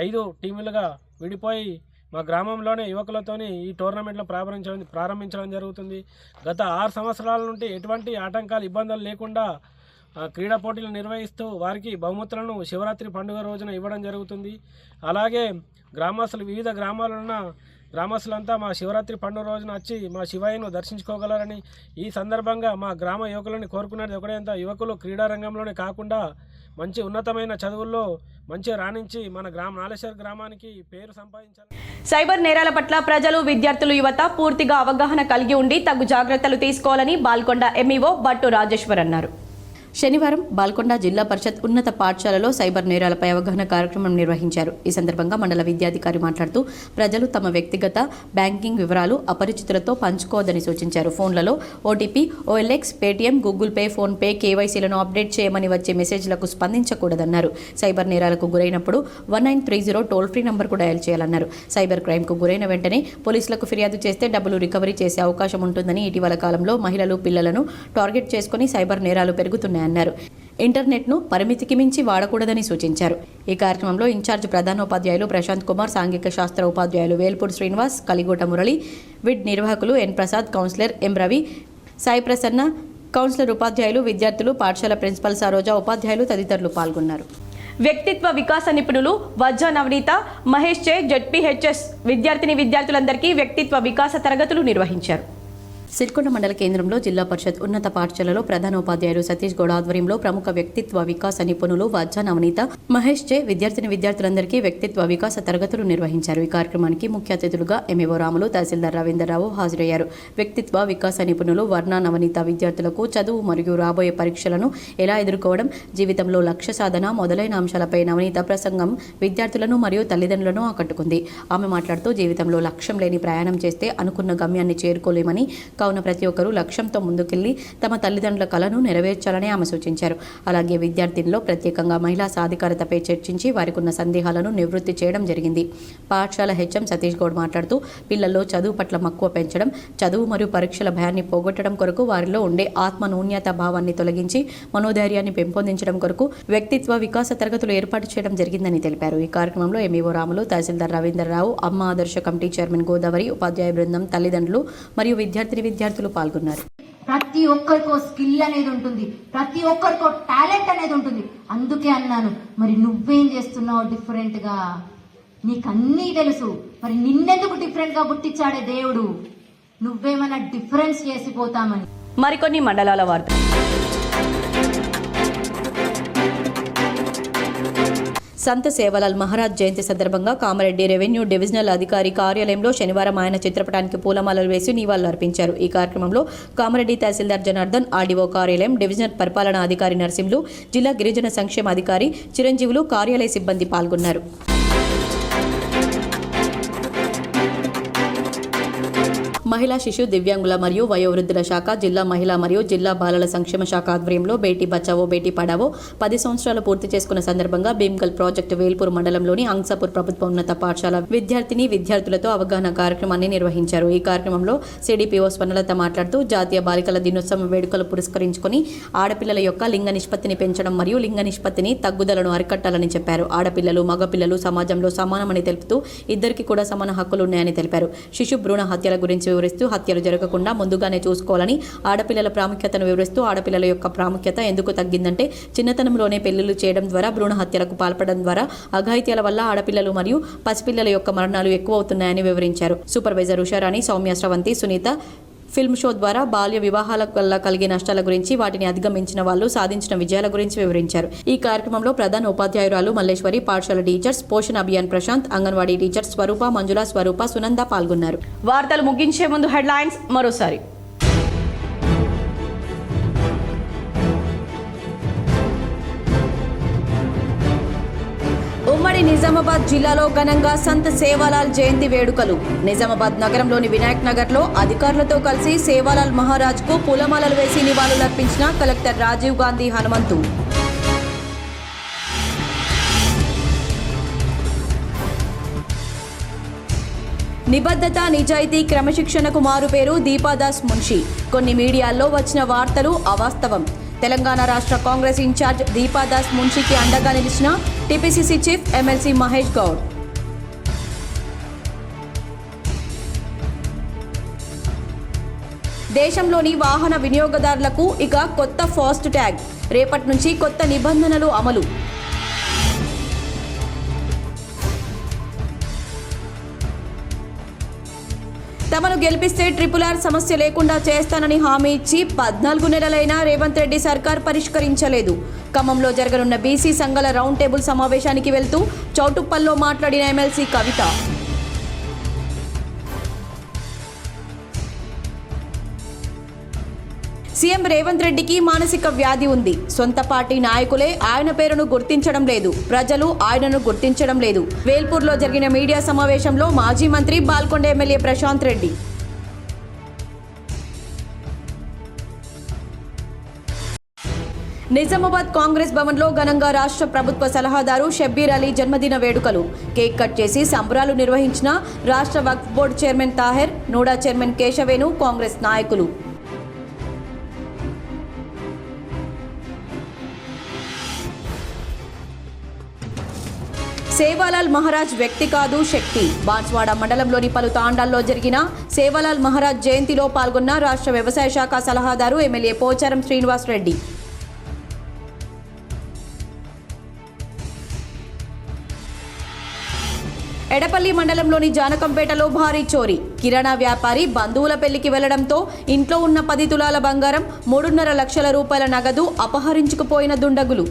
5 టీములుగా విడిపోయి మా గ్రామంలోనే యువకులతోని ఈ టోర్నమెంట్లో ప్రారంభించడం జరుగుతుంది. గత 6 సంవత్సరాల నుండి ఎటువంటి ఆటంకాలు, ఇబ్బందులు లేకుండా క్రీడా పోటీలు నిర్వహిస్తూ వారికి బహుమతులను శివరాత్రి పండుగ రోజున ఇవ్వడం జరుగుతుంది. అలాగే గ్రామస్తులు, వివిధ గ్రామాలలో ఉన్న గ్రామస్తులంతా మా శివరాత్రి పండుగ రోజున వచ్చి మా శివయ్యను దర్శించుకోగలరని ఈ సందర్భంగా మా గ్రామ యువకులని కోరుకునేది ఒకటేంత, యువకులు క్రీడా రంగంలోనే కాకుండా మంచి ఉన్నతమైన చదువుల్లో మంచిగా రాణించి మన నాలేశ్వర్ గ్రామానికి పేరు సంపాదించాలి. సైబర్ నేరాల పట్ల ప్రజలు, విద్యార్థులు, యువత పూర్తిగా అవగాహన కలిగి ఉండి తగు జాగ్రత్తలు తీసుకోవాలని బాల్కొండ ఎంఈఓ బట్టు రాజేశ్వర్ అన్నారు. శనివారం బాల్కొండ జిల్లా పరిషత్ ఉన్నత పాఠశాలలో సైబర్ నేరాలపై అవగాహన కార్యక్రమం నిర్వహించారు. ఈ సందర్భంగా మండల విద్యాధికారి మాట్లాడుతూ ప్రజలు తమ వ్యక్తిగత బ్యాంకింగ్ వివరాలు అపరిచితులతో పంచుకోవద్దని సూచించారు. ఫోన్లలో OTP, OLX, Paytm, Google pay, PhonePe, కేవైసీలను అప్డేట్ చేయమని వచ్చే మెసేజ్లకు స్పందించకూడదన్నారు. సైబర్ నేరాలకు గురైనప్పుడు 1930 టోల్ ఫ్రీ నంబర్కు డయల్ చేయాలన్నారు. సైబర్ క్రైమ్కు గురైన వెంటనే పోలీసులకు ఫిర్యాదు చేస్తే డబ్బులు రికవరీ చేసే అవకాశం ఉంటుందని, ఇటీవల కాలంలో మహిళలు, పిల్లలను టార్గెట్ చేసుకుని సైబర్ నేరాలు పెరుగుతున్నాయన్నారు. ఇంటర్నెట్ను పరిమితికి మించి వాడకూడదని సూచించారు. ఈ కార్యక్రమంలో ఇన్ఛార్జ్ ప్రధానోపాధ్యాయులు ప్రశాంత్ కుమార్, సాంఘిక శాస్త్ర ఉపాధ్యాయులు వేల్పూడి శ్రీనివాస్, కలిగోట మురళి, విడ్ నిర్వాహకులు ఎన్ ప్రసాద్, కౌన్సిలర్ ఎం రవి, సాయి ప్రసన్న, కౌన్సిలర్ ఉపాధ్యాయులు, విద్యార్థులు, పాఠశాల ప్రిన్సిపల్ సరోజా, ఉపాధ్యాయులు తదితరులు పాల్గొన్నారు. వ్యక్తిత్వ వికాస నిపుణులు వజ్జా నవనీత మహేష్ చే జెడ్పీహెచ్ఎస్ విద్యార్థులందరికీ వ్యక్తిత్వ వికాస తరగతులు నిర్వహించారు. సిరికొండ మండల కేంద్రంలో జిల్లా పరిషత్ ఉన్నత పాఠశాలలో ప్రధానోపాధ్యాయులు సతీష్ గౌడ్ ఆధ్వర్యంలో ప్రముఖ వ్యక్తిత్వ వికాస నిపుణులు వజ్జా నవనీత మహేష్ చే విద్యార్థులందరికీ వ్యక్తిత్వ వికాస తరగతులు నిర్వహించారు. ఈ కార్యక్రమానికి ముఖ్య అతిథులుగా ఎంఈఓ రాములు, తహసీల్దార్ రవీంద్రరావు హాజరయ్యారు. వ్యక్తిత్వ వికాస నిపుణులు వర్ణ నవనీత విద్యార్థులకు చదువు మరియు రాబోయే పరీక్షలను ఎలా ఎదుర్కోవడం, జీవితంలో లక్ష్య సాధన మొదలైన అంశాలపై నవనీత ప్రసంగం విద్యార్థులను మరియు తల్లిదండ్రులను ఆకట్టుకుంది. ఆమె మాట్లాడుతూ జీవితంలో లక్ష్యం లేని ప్రయాణం చేస్తే అనుకున్న గమ్యాన్ని చేరుకోలేమని, కావున ప్రతి ఒక్కరూ లక్ష్యంతో ముందుకెళ్లి తమ తల్లిదండ్రుల కలను నెరవేర్చాలని ఆమె సూచించారు. అలాగే విద్యార్థుల్లో ప్రత్యేకంగా మహిళా సాధికారతపై చర్చించి వారికి ఉన్న సందేహాలను నివృత్తి చేయడం జరిగింది. పాఠశాల హెచ్ఎం సతీష్ గౌడ్ మాట్లాడుతూ పిల్లల్లో చదువు పట్ల మక్కువ పెంచడం, చదువు మరియు పరీక్షల భయాన్ని పోగొట్టడం కొరకు వారిలో ఉండే ఆత్మ నూన్యత భావాన్ని తొలగించి మనోధైర్యాన్ని పెంపొందించడం కొరకు వ్యక్తిత్వ వికాస తరగతులు ఏర్పాటు చేయడం జరిగిందని తెలిపారు. ఈ కార్యక్రమంలో ఎంఈఓ రాములు, తహసీల్దార్ రవీంద్రరావు, అమ్మ ఆదర్శ కమిటీ చైర్మన్ గోదావరి, ఉపాధ్యాయ బృందం, తల్లిదండ్రులు మరియు విద్యార్థులు పాల్గొన్నారు. ప్రతి ఒక్కరికో స్కిల్ అనేది ఉంటుంది, ప్రతి ఒక్కరికో టాలెంట్ అనేది ఉంటుంది. అందుకే అన్నాను, మరి నువ్వేం చేస్తున్నావు డిఫరెంట్ గా? నీకు అన్నీ తెలుసు, మరి నిన్నెందుకు డిఫరెంట్ గా పుట్టించాడే దేవుడు? నువ్వేమైనా డిఫరెన్స్ చేసిపోతామని. మరికొన్ని మండలాల వార్తలు. సంత సేవలాల్ మహారాజ్ జయంతి సందర్భంగా కామారెడ్డి రెవెన్యూ డివిజనల్ అధికారి కార్యాలయంలో శనివారం ఆయన చిత్రపటానికి పూలమాలలు వేసి నివాళులర్పించారు. ఈ కార్యక్రమంలో కామారెడ్డి తహసీల్దార్ జనార్దన్, ఆర్డీఓ కార్యాలయం, డివిజనల్ పరిపాలనా అధికారి నరసింహులు, జిల్లా గిరిజన సంక్షేమ అధికారి చిరంజీవులు, కార్యాలయ సిబ్బంది పాల్గొన్నారు. మహిళా, శిశు, దివ్యాంగుల మరియు వయోవృద్ధుల శాఖ, జిల్లా మహిళా మరియు జిల్లా బాలల సంక్షేమ శాఖ ఆధ్వర్యంలో బేటీ బచావో బేటీ పడావో 10 సంవత్సరాలు పూర్తి చేసుకున్న సందర్భంగా భీమ్గల్ ప్రాజెక్టు వేల్పూర్ మండలంలోని అంగ్సాపూర్ ప్రభుత్వ ఉన్నత పాఠశాల విద్యార్థులతో అవగాహన కార్యక్రమాన్ని నిర్వహించారు. ఈ కార్యక్రమంలో సిడిపిఓ స్వర్ణలత మాట్లాడుతూ జాతీయ బాలికల దినోత్సవం వేడుకలు పురస్కరించుకుని ఆడపిల్లల యొక్క లింగ నిష్పత్తిని పెంచడం మరియు లింగ నిష్పత్తిని తగ్గుదలను అరికట్టాలని చెప్పారు. ఆడపిల్లలు, మగపిల్లలు సమాజంలో సమానమని తెలుపుతూ ఇద్దరికి కూడా సమాన హక్కులున్నాయని తెలిపారు. శిశు భ్రూణ హత్యల గురించి వివరిస్తూ హత్యలు జరగకుండా ముందుగానే చూసుకోవాలని, ఆడపిల్లల ప్రాముఖ్యతను వివరిస్తూ ఆడపిల్లల యొక్క ప్రాముఖ్యత ఎందుకు తగ్గిందంటే చిన్నతనంలోనే పెళ్లిళ్లు చేయడం ద్వారా, భ్రూణ హత్యలకు పాల్పడడం ద్వారా అఘాయిత్యాల వల్ల ఆడపిల్లలు మరియు పసిపిల్లల యొక్క మరణాలు ఎక్కువ అవుతున్నాయని వివరించారు. సూపర్వైజర్ ఉషారాణి, సౌమ్య, స్రవంతి, సునీత ఫిల్మ్ షో ద్వారా బాల్య వివాహాల వల్ల కలిగే నష్టాల గురించి, వాటిని అధిగమించిన వాళ్ళు సాధించిన విజయాల గురించి వివరించారు. ఈ కార్యక్రమంలో ప్రధాన ఉపాధ్యాయురాలు మల్లేశ్వరి, పాఠశాల టీచర్స్, పోషణ అభియాన్ ప్రశాంత్, అంగన్వాడీ టీచర్స్ స్వరూప, మంజుల, స్వరూప, సునంద పాల్గొన్నారు. వార్తలు ముగించే ముందు హెడ్లైన్స్ మరోసారి. ఉమ్మడి నిజామాబాద్ జిల్లాలో ఘనంగా సంత్ సేవాలాల్ జయంతి వేడుకలు. నిజామాబాద్ నగరంలోని వినాయక్ నగర్లో అధికారులతో కలిసి సేవాలాల్ మహారాజ్కు పూలమాలలు వేసి నివాళులర్పించిన కలెక్టర్ రాజీవ్ గాంధీ హనుమంతు. నిబద్ధత, నిజాయితీ, క్రమశిక్షణకు మారుపేరు దీపాదాస్ మున్షి. కొన్ని మీడియాల్లో వచ్చిన వార్తలు అవాస్తవం. తెలంగాణ రాష్ట్ర కాంగ్రెస్ ఇన్ఛార్జ్ దీపాదాస్ మున్షికి అండగా నిలిచిన TPCC chief MLC Mahesh Goud. దేశంలోని వాహన వినియోగదారులకు ఇక కొత్త ఫాస్ట్ ట్యాగ్. రేపటి నుంచి కొత్త నిబంధనలు అమలు. తమను గెలిపిస్తే RRR సమస్య లేకుండా చేస్తానని హామీ ఇచ్చి 14 నెలలైనా రేవంత్ రెడ్డి సర్కార్ పరిష్కరించలేదు. ఖమ్మంలో జరగనున్న బీసీ సంఘాల రౌండ్ టేబుల్ సమావేశానికి వెళ్తూ చౌటుప్పల్లో మాట్లాడిన ఎమ్మెల్సీ కవిత. సీఎం రేవంత్ రెడ్డికి మానసిక వ్యాధి ఉంది. సొంత పార్టీ నాయకులే ఆయన పేరును గుర్తించడం లేదు, ప్రజలు ఆయనను గుర్తించడం లేదు. వేల్పూర్లో జరిగిన మీడియా సమావేశంలో మాజీ మంత్రి బాల్కొండ ఎమ్మెల్యే ప్రశాంత్ రెడ్డి. నిజామాబాద్ కాంగ్రెస్ భవన్లో ఘనంగా రాష్ట్ర ప్రభుత్వ సలహాదారు షబ్బీర్ అలీ జన్మదిన వేడుకలు. కేక్ కట్ చేసి సంబరాలు నిర్వహించిన రాష్ట్ర Waqf board chairman Taher, NUDA chairman Keshavenu, Congress నాయకులు. సేవాలాల్ మహారాజ్ వ్యక్తి కాదు, శక్తి. బాన్స్వాడ మండలంలోని పలు తాండాల్లో జరిగిన సేవాలాల్ మహారాజ్ జయంతిలో పాల్గొన్న రాష్ట్ర వ్యవసాయ శాఖ సలహాదారు ఎమ్మెల్యే పోచారం శ్రీనివాస్ రెడ్డి. ఎడపల్లి మండలంలోని జానకంపేటలో భారీ చోరీ. కిరాణా వ్యాపారి బంధువుల పెళ్లికి వెళ్లడంతో ఇంట్లో ఉన్న 10 తులాల బంగారం, 3.5 లక్షల రూపాయల నగదు అపహరించుకుపోయిన దుండగులు.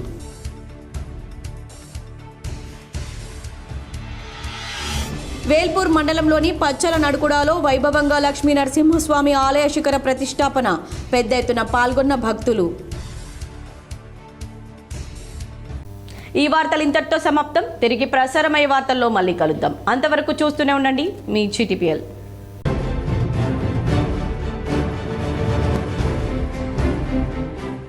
వేల్పూర్ మండలంలోని పచ్చల నడుకుడాలో వైభవంగా లక్ష్మీ నరసింహస్వామి ఆలయ శిఖర ప్రతిష్టాపన. పెద్ద ఎత్తున పాల్గొన్న భక్తులు. ఈ వార్తలు ఇంతటితో సమాప్తం. తిరిగి ప్రసారమయ్యే వార్తల్లో మళ్ళీ కలుద్దాం. అంతవరకు చూస్తూనే ఉండండి మీ GTPL.